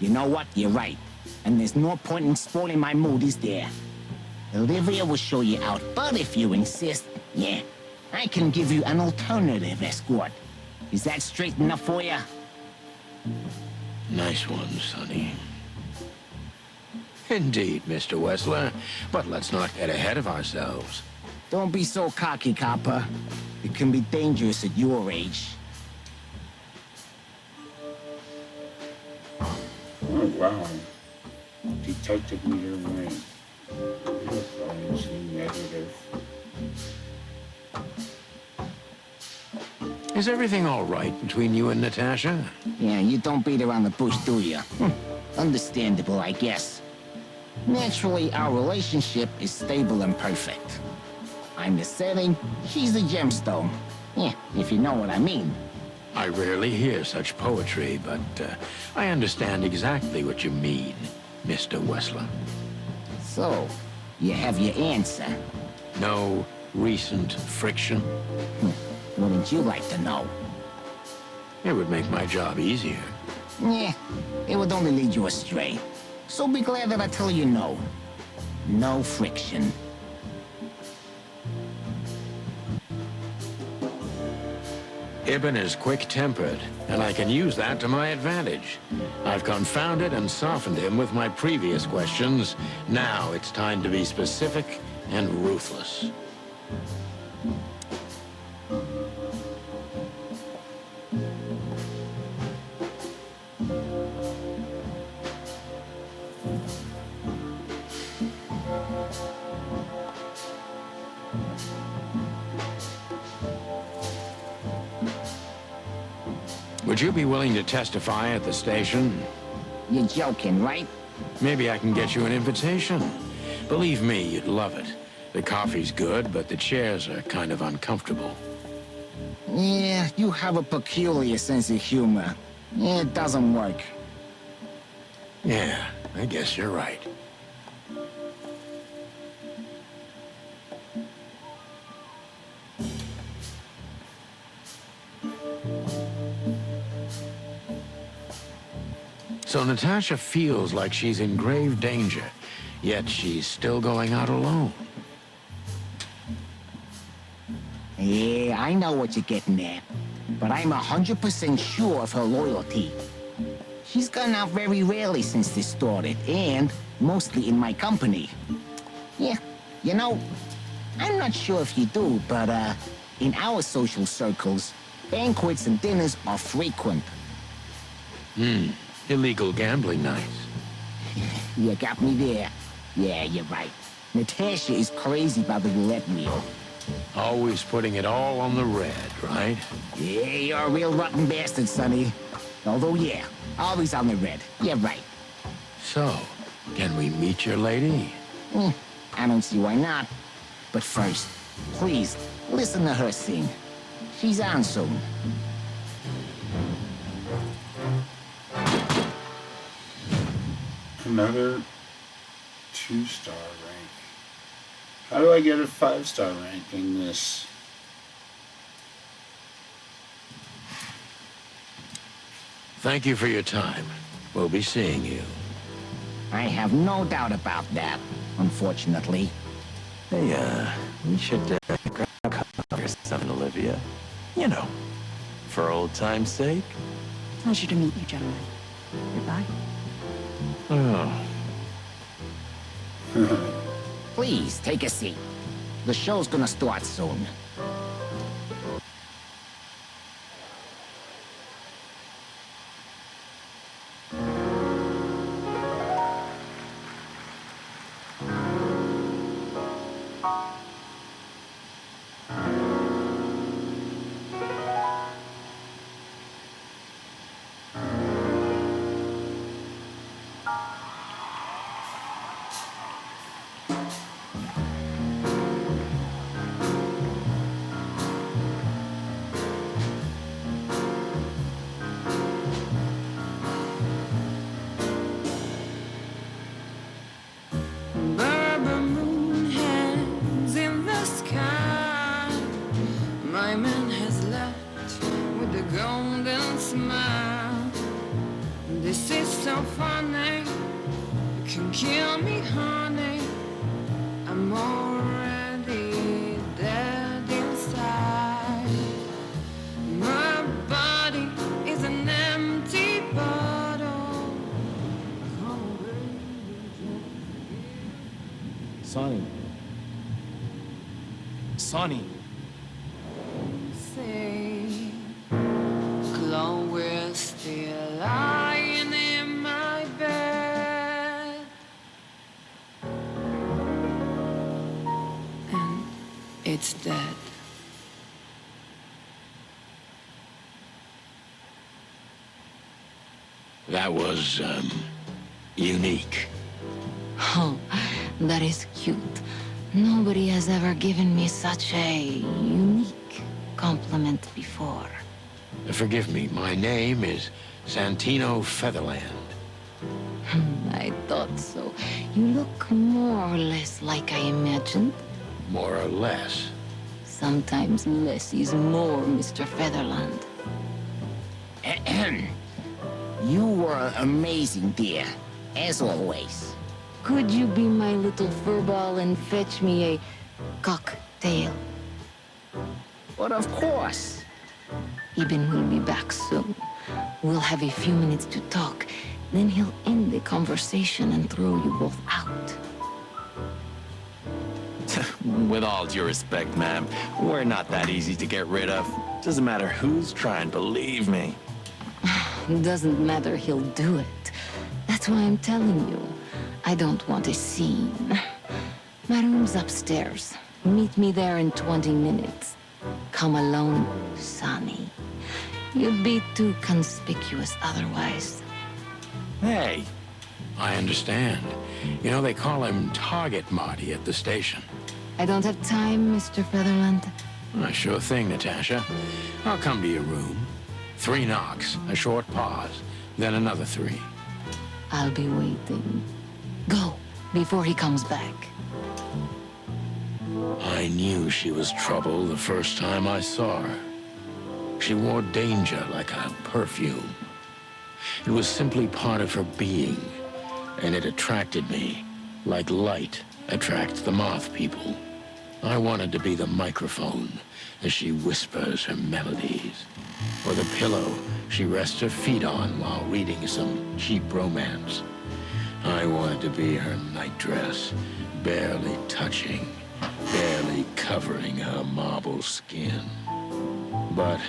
You know what? You're right. And there's no point in spoiling my mood, is there? Olivia will show you out, but if you insist, yeah, I can give you an alternative escort. Is that straight enough for you? Nice one, Sonny. Indeed, Mr. Wessler. But let's not get ahead of ourselves. Don't be so cocky, copper. It can be dangerous at your age. Oh, wow. Detective meter went. Negative. Is everything all right between you and Natasha? Yeah, you don't beat around the bush, do you? Understandable, I guess. Naturally, our relationship is stable and perfect. I'm the setting, she's the gemstone. Yeah, if you know what I mean. I rarely hear such poetry, but I understand exactly what you mean, Mr. Wessler. So, you have your answer. No recent friction? Wouldn't you like to know? It would make my job easier. Yeah, it would only lead you astray. So be glad that I tell you no. No friction. Ibn is quick-tempered, and I can use that to my advantage. I've confounded and softened him with my previous questions. Now it's time to be specific and ruthless. Would you be willing to testify at the station? You're joking, right? Maybe I can get you an invitation. Believe me, you'd love it. The coffee's good, but the chairs are kind of uncomfortable. Yeah, you have a peculiar sense of humor. It doesn't work. Yeah, I guess you're right. So Natasha feels like she's in grave danger, yet she's still going out alone. Yeah, I know what you're getting at. But I'm 100% sure of her loyalty. She's gone out very rarely since this started, and mostly in my company. Yeah, you know, I'm not sure if you do, but in our social circles, banquets and dinners are frequent. Illegal gambling nights. You got me there. Yeah, you're right. Natasha is crazy about the roulette wheel. Always putting it all on the red, right? Yeah, you're a real rotten bastard, Sonny. Although, yeah, always on the red. You're right. So, can we meet your lady? I don't see why not. But first, please, listen to her sing. She's on soon. Another 2-star rank. How do I get a 5-star rank in this? Thank you for your time. We'll be seeing you. I have no doubt about that, unfortunately. Hey, we should grab a coffee or something, Olivia. You know, for old time's sake. Pleasure to meet you, gentlemen. Goodbye. Oh. Please, take a seat. The show's gonna start soon. Bourbon moon hangs in the sky. My man has left with a golden smile. This is so funny. You can kill me, honey. I'm already dead inside. My body is an empty bottle. Come Sonny. Sonny. say, Chloe's still lying in my bed, and it's dead. That was, unique. Oh, that is cute. Nobody has ever given me such a unique compliment before. Forgive me, my name is Santino Featherland. I thought so. You look more or less like I imagined. More or less. Sometimes less is more, Mr. Featherland. Ahem. You were amazing, dear. As always. Could you be my little furball and fetch me a cocktail? But of course. Eben will be back soon. We'll have a few minutes to talk. Then he'll end the conversation and throw you both out. With all due respect, ma'am, we're not that easy to get rid of. Doesn't matter who's trying, believe me. Doesn't matter, he'll do it. That's why I'm telling you. I don't want a scene. My room's upstairs. Meet me there in 20 minutes. Come alone, Sonny. You'd be too conspicuous otherwise. Hey, I understand. You know, they call him Target Marty at the station. I don't have time, Mr. Featherland. Sure thing, Natasha. I'll come to your room. 3 knocks, a short pause, then another 3. I'll be waiting. Go, before he comes back. I knew she was trouble the first time I saw her. She wore danger like a perfume. It was simply part of her being, and it attracted me, like light attracts the moth people. I wanted to be the microphone as she whispers her melodies, or the pillow she rests her feet on while reading some cheap romance. I wanted to be her nightdress, barely touching, barely covering her marble skin. But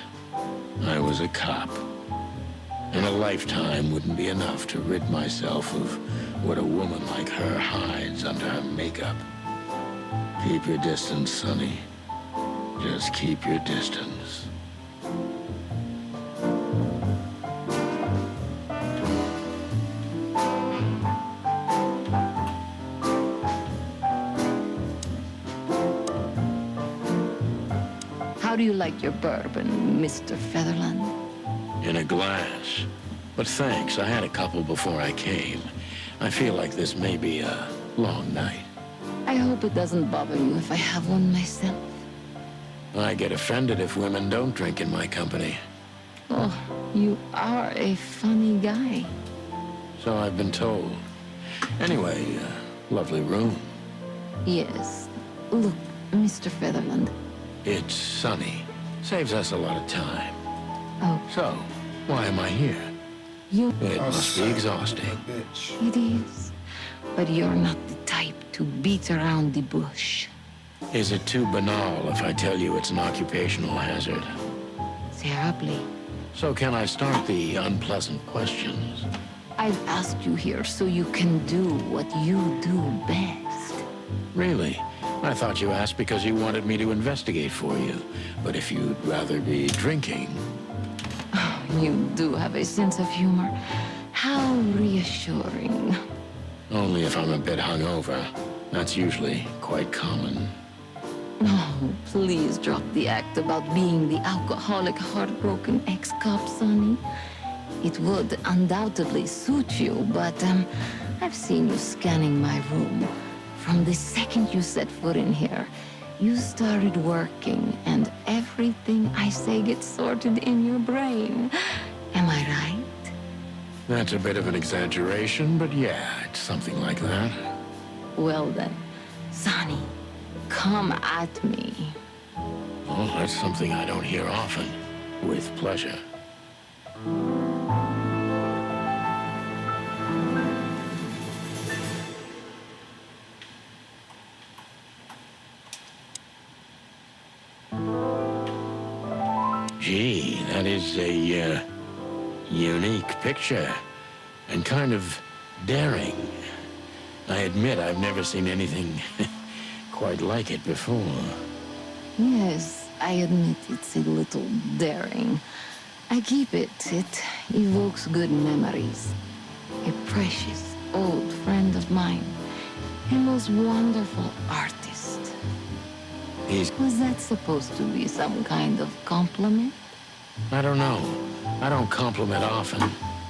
I was a cop, and a lifetime wouldn't be enough to rid myself of what a woman like her hides under her makeup. Keep your distance, Sonny. Just keep your distance. How do you like your bourbon, Mr. Featherland? In a glass. But thanks, I had a couple before I came. I feel like this may be a long night. I hope it doesn't bother you if I have one myself. I get offended if women don't drink in my company. Oh, you are a funny guy. So I've been told. Anyway, lovely room. Yes. Look, Mr. Featherland. It's sunny. Saves us a lot of time. Oh, So, why am I here? you... It must be exhausting. Bitch. It is. But you're not the type to beat around the bush. Is it too banal if I tell you it's an occupational hazard? Terribly. So can I start the unpleasant questions? I've asked you here so you can do what you do best. Really? I thought you asked because you wanted me to investigate for you. But if you'd rather be drinking... You do have a sense of humor. How reassuring. Only if I'm a bit hungover. That's usually quite common. Oh, please drop the act about being the alcoholic, heartbroken ex-cop, Sonny. It would undoubtedly suit you, but I've seen you scanning my room. From the second you set foot in here, you started working, and everything I say gets sorted in your brain. Am I right? That's a bit of an exaggeration, but yeah, it's something like that. Well then, Sonny, come at me. Oh, that's something I don't hear often. With pleasure. Gee, that is a, unique picture. And kind of daring. I admit I've never seen anything quite like it before. Yes, I admit it's a little daring. I keep it. It evokes good memories. A precious, old friend of mine. A most wonderful artist. Was that supposed to be some kind of compliment? I don't know. I don't compliment often.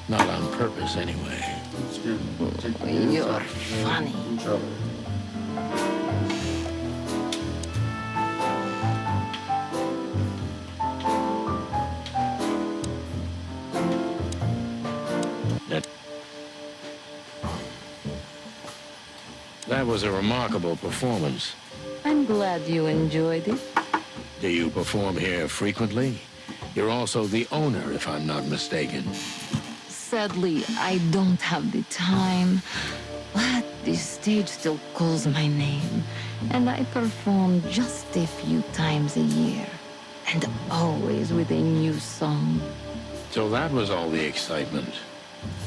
Not on purpose, anyway. It's good. Take the hands You're off of funny. each other. That was a remarkable performance. I'm glad you enjoyed it. Do you perform here frequently? You're also the owner, if I'm not mistaken. Sadly, I don't have the time, but the stage still calls my name, and I perform just a few times a year, and always with a new song. So that was all the excitement.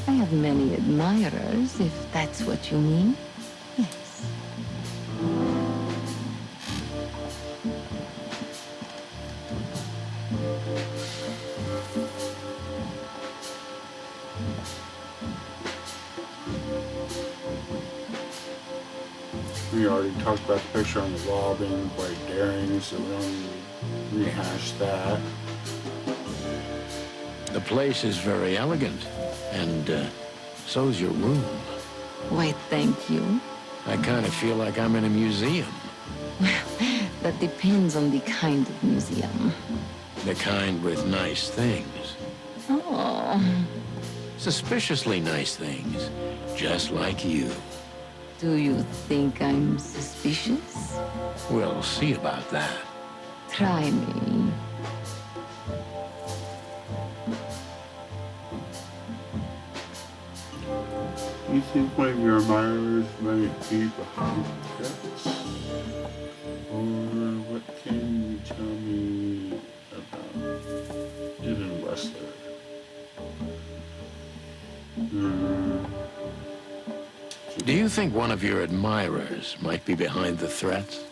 I have many admirers, if that's what you mean. Yes. We already talked about the picture on the wall being quite daring, so we don't rehash that. The place is very elegant, and so's your room. Why, thank you. I kind of feel like I'm in a museum. That depends on the kind of museum. The kind with nice things. Oh, Suspiciously nice things. Just like you. do you think I'm suspicious? We'll see about that. Try me. You think one of your admirers might be behind this? Or what can you tell me about even Wessler? Do you think one of your admirers might be behind the threats?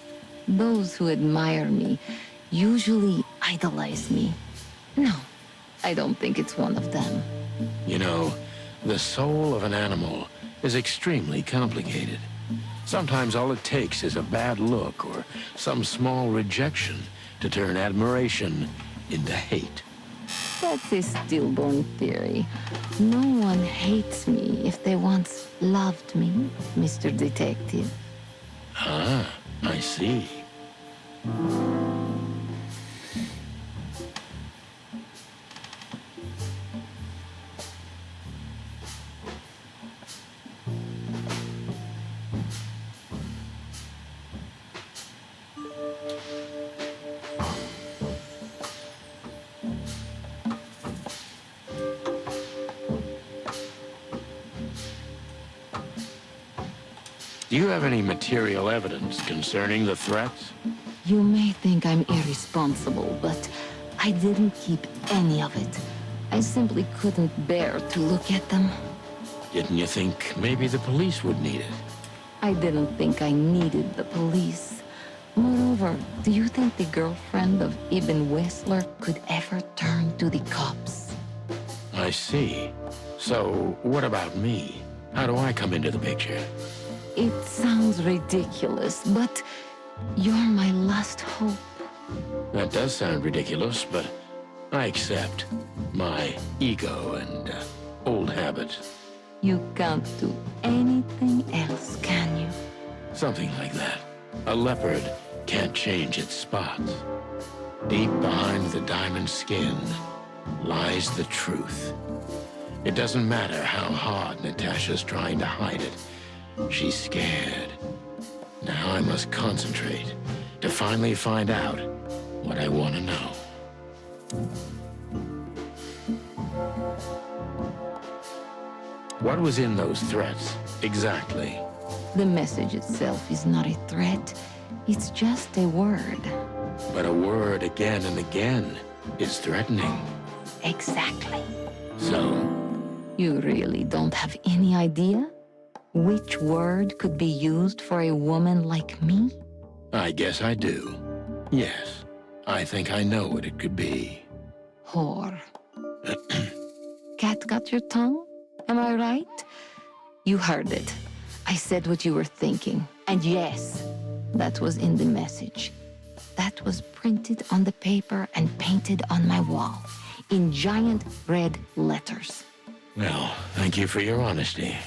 Those who admire me usually idolize me. No, I don't think it's one of them. You know, the soul of an animal is extremely complicated. Sometimes all it takes is a bad look or some small rejection to turn admiration into hate. That's a stillborn theory. No one hates me if they once loved me, Mr. Detective. Ah, I see. Do you have any material evidence concerning the threats? You may think I'm irresponsible, but I didn't keep any of it. I simply couldn't bear to look at them. Didn't you think maybe the police would need it? I didn't think I needed the police. Moreover, do you think the girlfriend of Ibn Wessler could ever turn to the cops? I see. So, what about me? How do I come into the picture? It sounds ridiculous, but you're my last hope. That does sound ridiculous, but I accept my ego and old habits. You can't do anything else, can you? Something like that. A leopard can't change its spots. Deep behind the diamond skin lies the truth. It doesn't matter how hard Natasha's trying to hide it. She's scared. Now I must concentrate to finally find out what I want to know. What was in those threats, exactly? The message itself is not a threat. It's just a word. But a word again and again is threatening. Exactly. So, You really don't have any idea which word could be used for a woman like me? I guess I do. Yes, I think I know what it could be. Whore. Cat got your tongue? Am I right? You heard it. I said what you were thinking. And yes, that was in the message. That was printed on the paper and painted on my wall in giant red letters. Well, thank you for your honesty.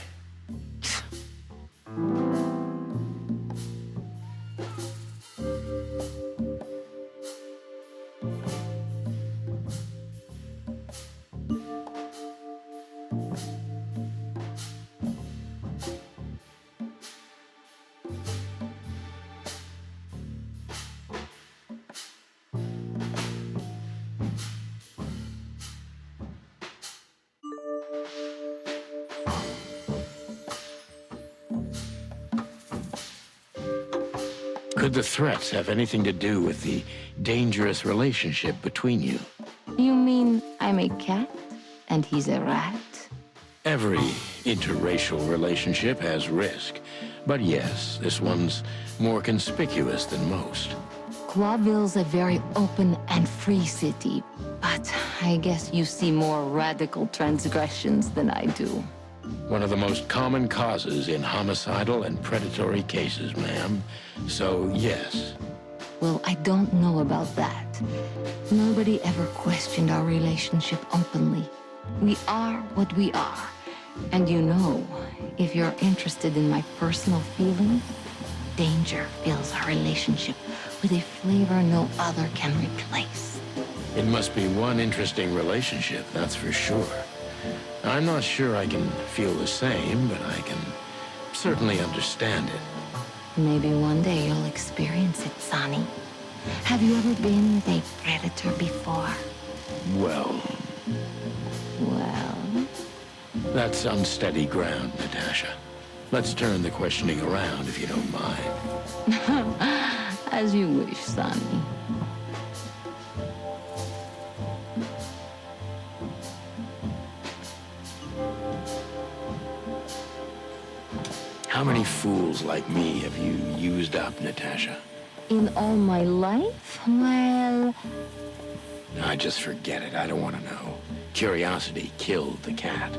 Could the threats have anything to do with the dangerous relationship between you? You mean I'm a cat and he's a rat? Every interracial relationship has risk. But yes, this one's more conspicuous than most. Quaville's a very open and free city, but I guess you see more radical transgressions than I do. One of the most common causes in homicidal and predatory cases, ma'am. So, yes. Well, I don't know about that. Nobody ever questioned our relationship openly. We are what we are. And you know, if you're interested in my personal feeling, danger fills our relationship with a flavor no other can replace. It must be one interesting relationship, that's for sure. I'm not sure I can feel the same, but I can certainly understand it. Maybe one day you'll experience it, Sonny. Have you ever been with a predator before? Well, Well, that's unsteady ground, Natasha. Let's turn the questioning around, if you don't mind. as you wish, Sonny. How many fools like me have you used up, Natasha? In all my life? Well, I just forget it. I don't want to know. Curiosity killed the cat.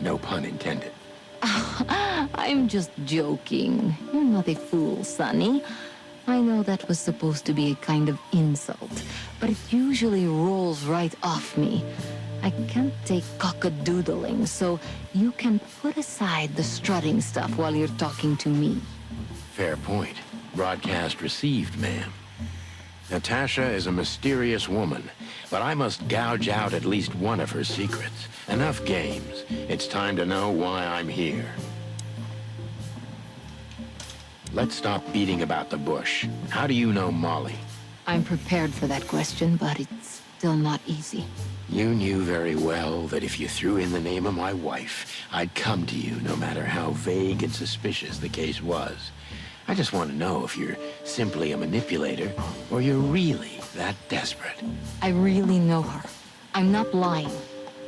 No pun intended. I'm just joking. You're not a fool, Sonny. I know that was supposed to be a kind of insult, but it usually rolls right off me. I can't take cockadoodling, so you can put aside the strutting stuff while you're talking to me. Fair point. Broadcast received, ma'am. Natasha is a mysterious woman, but I must gouge out at least one of her secrets. Enough games. It's time to know why I'm here. Let's stop beating about the bush. How do you know Molly? I'm prepared for that question, but it's still not easy. You knew very well that if you threw in the name of my wife, I'd come to you no matter how vague and suspicious the case was. I just want to know if you're simply a manipulator or you're really that desperate. I really know her. I'm not lying.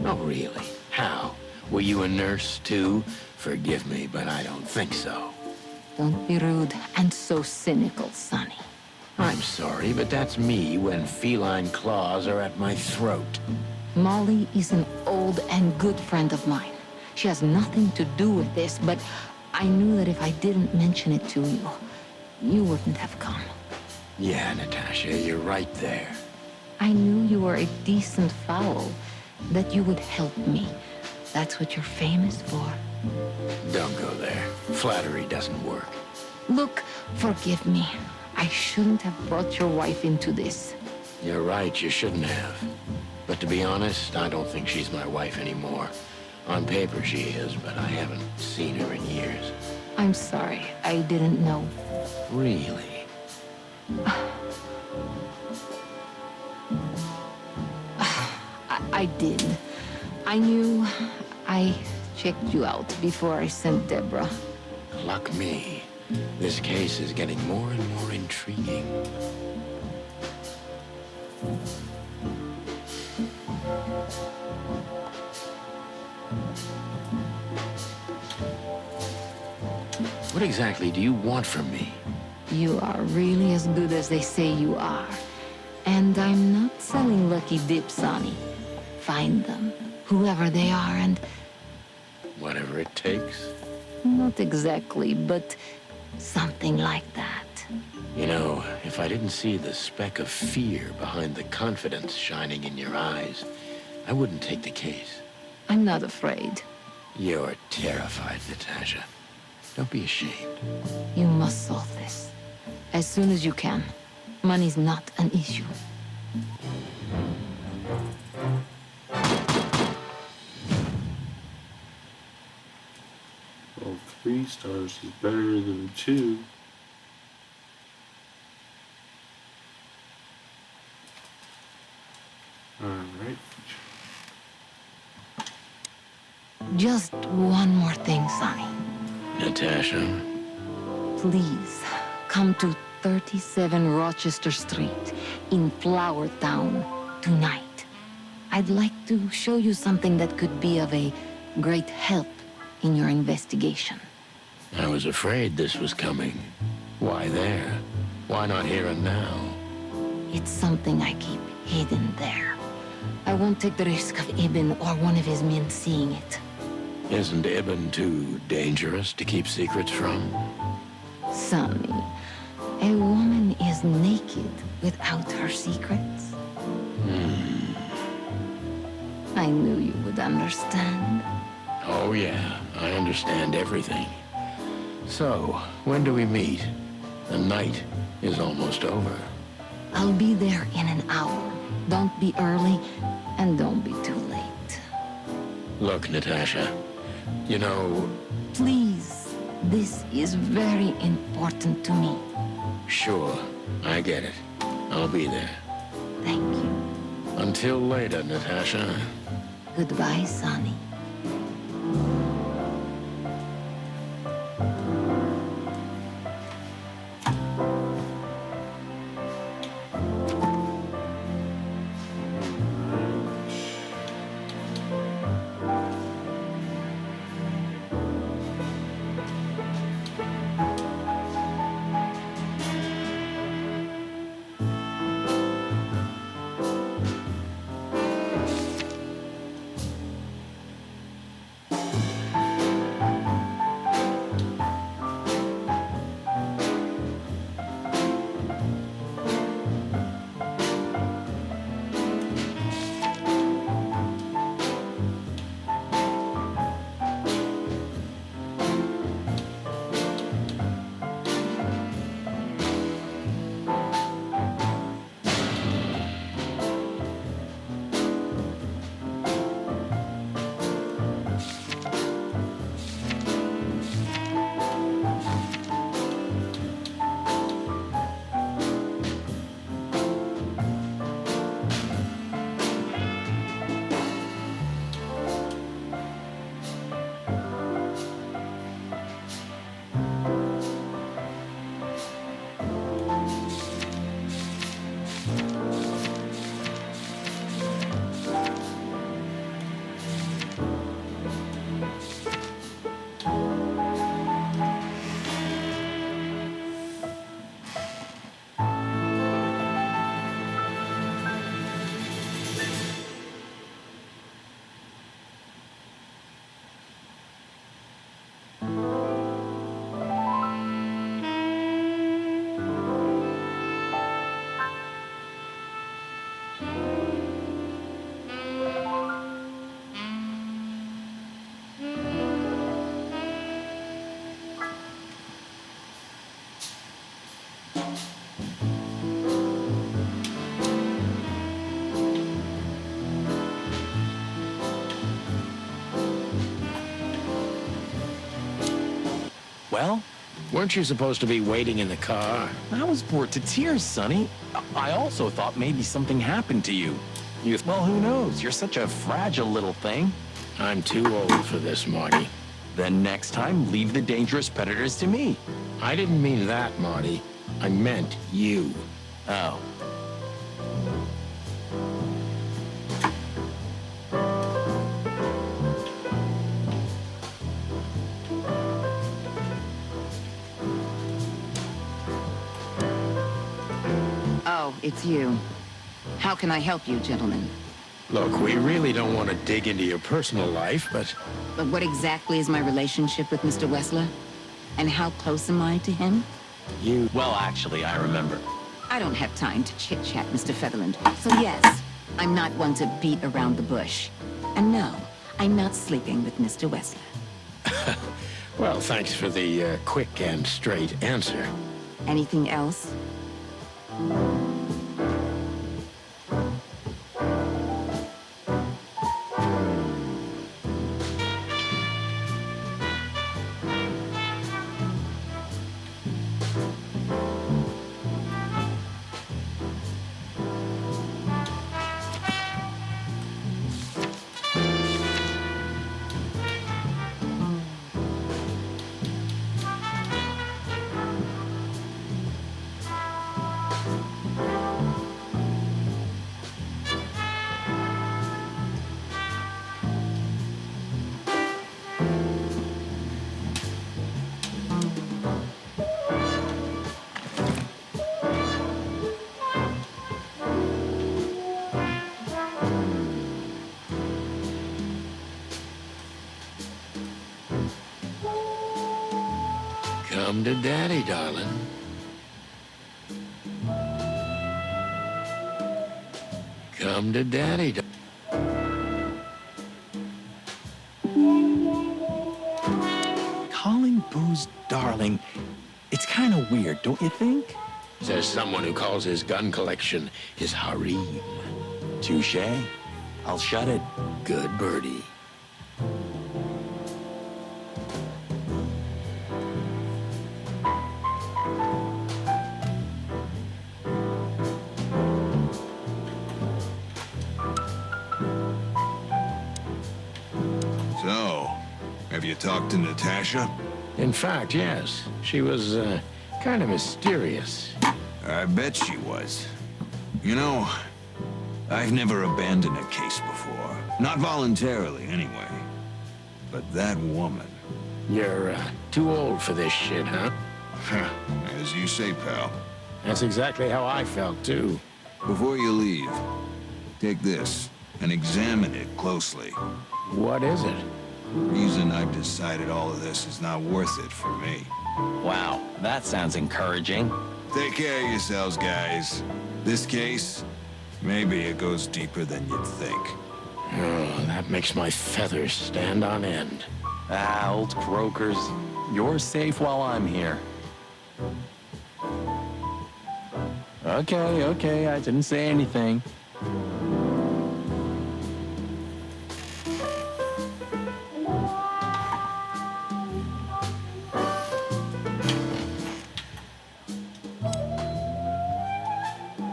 Oh, really? How? Were you a nurse, too? Forgive me, but I don't think so. Don't be rude and so cynical, Sonny. I'm sorry, but that's me when feline claws are at my throat. Molly is an old and good friend of mine. She has nothing to do with this, but I knew that if I didn't mention it to you, you wouldn't have come. Yeah, Natasha, you're right there. I knew you were a decent fowl, that you would help me. That's what you're famous for. Don't go there. Flattery doesn't work. Look, forgive me. I shouldn't have brought your wife into this. You're right, you shouldn't have. But to be honest, I don't think she's my wife anymore. On paper she is, but I haven't seen her in years. I'm sorry, I didn't know. Really? I did. I knew. I checked you out before I sent Deborah. Luck me. This case is getting more and more intriguing. What exactly do you want from me? You are really as good as they say you are. And I'm not selling lucky dips, Sonny. Find them, whoever they are, and... Whatever it takes. Not exactly, but something like that. You know, if I didn't see the speck of fear behind the confidence shining in your eyes, I wouldn't take the case. I'm not afraid. You're terrified, Natasha. Don't be ashamed. You must solve this. As soon as you can. Money's not an issue. Well, 3 stars is better than 2. Alright. Just one more thing, Sonny. Natasha, Please, come to 37 Rochester Street in Flower Town tonight. I'd like to show you something that could be of a great help in your investigation. I was afraid this was coming. Why there? Why not here and now? It's something I keep hidden there. I won't take the risk of Ibn or one of his men seeing it. Isn't Ibn too dangerous to keep secrets from? Sonny, a woman is naked without her secrets. I knew you would understand. Oh yeah, I understand everything. So, when do we meet? The night is almost over. I'll be there in an hour. Don't be early, and don't be too late. Look, Natasha, you know... Please, this is very important to me. Sure, I get it. I'll be there. Thank you. Until later, Natasha. Goodbye, Sonny. Well, Weren't you supposed to be waiting in the car? I was bored to tears, Sonny. I also thought maybe something happened to you. Well, who knows? You're such a fragile little thing. I'm too old for this, Marty. Then next time, leave the dangerous predators to me. I didn't mean that, Marty. I meant you. Oh. Oh, it's you. How can I help you, gentlemen? Look, we really don't want to dig into your personal life, but But what exactly is my relationship with Mr. Wessler? And how close am I to him? you... Well, actually, I remember. I don't have time to chit-chat, Mr. Featherland. So yes, I'm not one to beat around the bush. And no, I'm not sleeping with Mr. Wessler. Well, thanks for the quick and straight answer. Anything else? Come to Daddy, darling. Come to Daddy. Calling booze darling, it's kind of weird, don't you think? Says someone who calls his gun collection his harem. Touche. I'll shut it. Good birdie. So, have you talked to Natasha? In fact, yes. She was, kind of mysterious. I bet she was. You know, I've never abandoned a case before. Not voluntarily, anyway. But that woman... You're, too old for this shit, huh? As you say, pal. That's exactly how I felt, too. Before you leave, take this and examine it closely. What is it? Reason I've decided all of this is not worth it for me. Wow, that sounds encouraging. Take care of yourselves, guys. This case, maybe it goes deeper than you'd think. Oh, that makes my feathers stand on end. Ah, old croakers. You're safe while I'm here. Okay, I didn't say anything.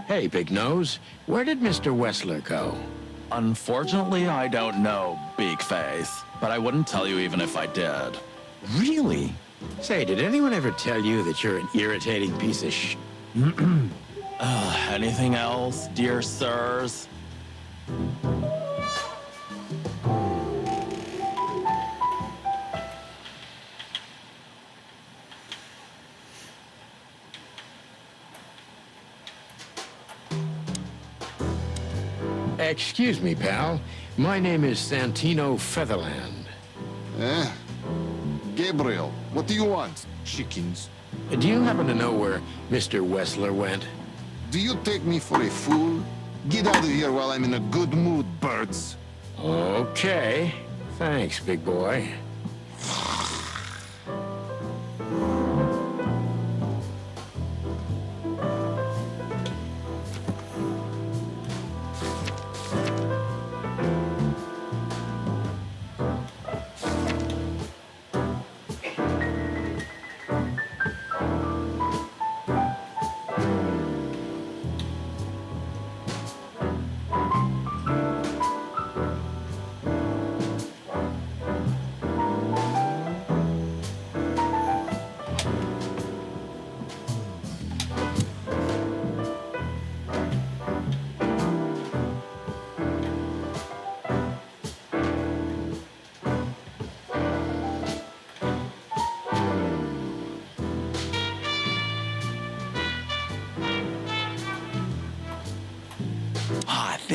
Hey, Big Nose, where did Mr. Wessler go? Unfortunately, I don't know, Big Face. But I wouldn't tell you even if I did. Really? Say, did anyone ever tell you that you're an irritating piece of sh... Anything else, dear sirs? Excuse me, pal. My name is Santino Featherland. Eh? Gabriel, what do you want? Chickens. Do you happen to know where Mr. Wessler went? Do you take me for a fool? Get out of here while I'm in a good mood, birds. Okay. Thanks, big boy.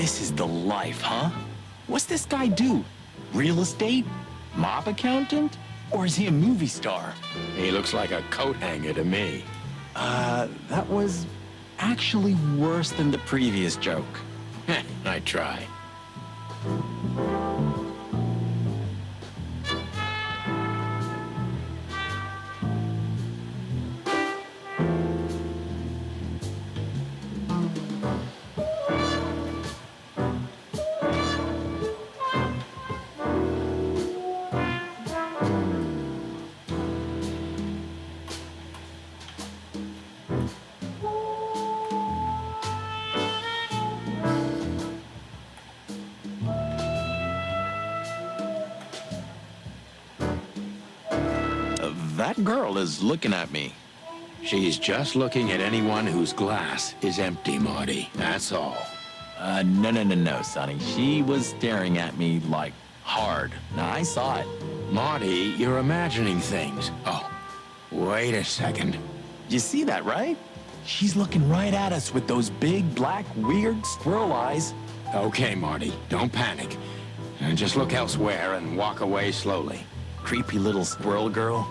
This is the life, huh? What's this guy do? Real estate? Mob accountant? Or is he a movie star? He looks like a coat hanger to me. That was actually worse than the previous joke. I try. That girl is looking at me. She's just looking at anyone whose glass is empty, Marty. That's all. No, Sonny. She was staring at me, like, hard. Now, I saw it. Marty, you're imagining things. Oh, wait a second. You see that, right? She's looking right at us with those big, black, weird squirrel eyes. Okay, Marty, don't panic. Just look elsewhere and walk away slowly. Creepy little squirrel girl.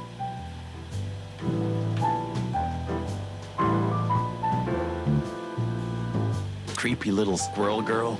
Creepy little squirrel girl.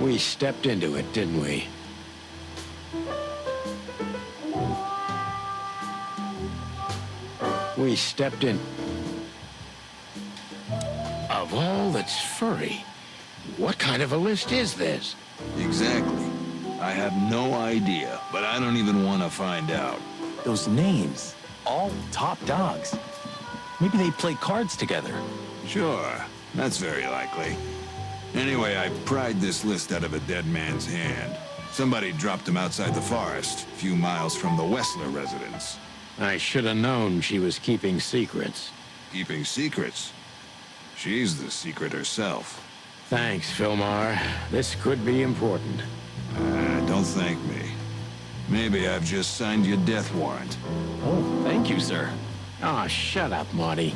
We stepped into it, didn't we? We stepped in. Of all that's furry, what kind of a list is this? Exactly. I have no idea, but I don't even want to find out. Those names, all top dogs. Maybe they play cards together. Sure, that's very likely. Anyway, I pried this list out of a dead man's hand. Somebody dropped him outside the forest, a few miles from the Wessler residence. I should have known she was keeping secrets. Keeping secrets? She's the secret herself. Thanks, Filmar. This could be important. Don't thank me. Maybe I've just signed your death warrant. Oh, thank you, sir. Oh, shut up, Marty.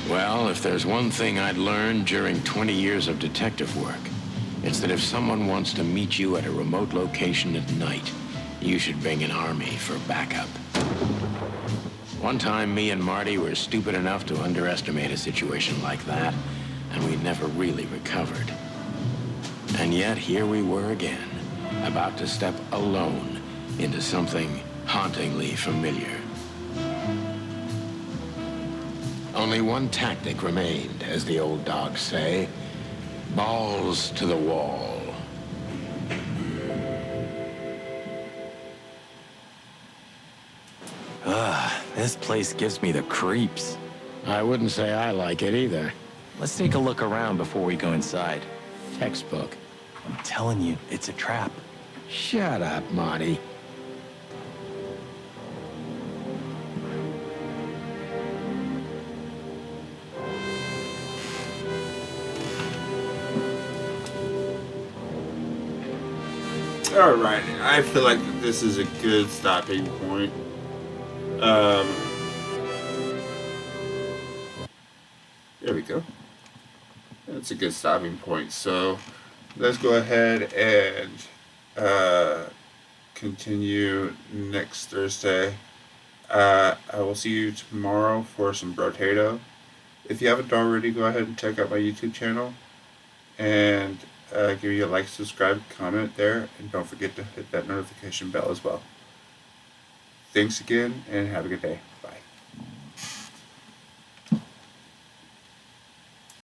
Well, if there's one thing I'd learned during 20 years of detective work, it's that if someone wants to meet you at a remote location at night, you should bring an army for backup. One time, me and Marty were stupid enough to underestimate a situation like that, and we never really recovered. And yet, here we were again, about to step alone into something hauntingly familiar. Only one tactic remained, as the old dogs say. Balls to the wall. This place gives me the creeps. I wouldn't say I like it either. Let's take a look around before we go inside. Textbook. I'm telling you, it's a trap. Shut up, Marty. Alright, I feel like this is a good stopping point. There we go. That's a good stopping point. So let's go ahead and continue next Thursday. I will see you tomorrow for some brotato. If you haven't already, go ahead and check out my YouTube channel and give me a like, subscribe, comment there, and don't forget to hit that notification bell as well. Thanks again, and have a good day.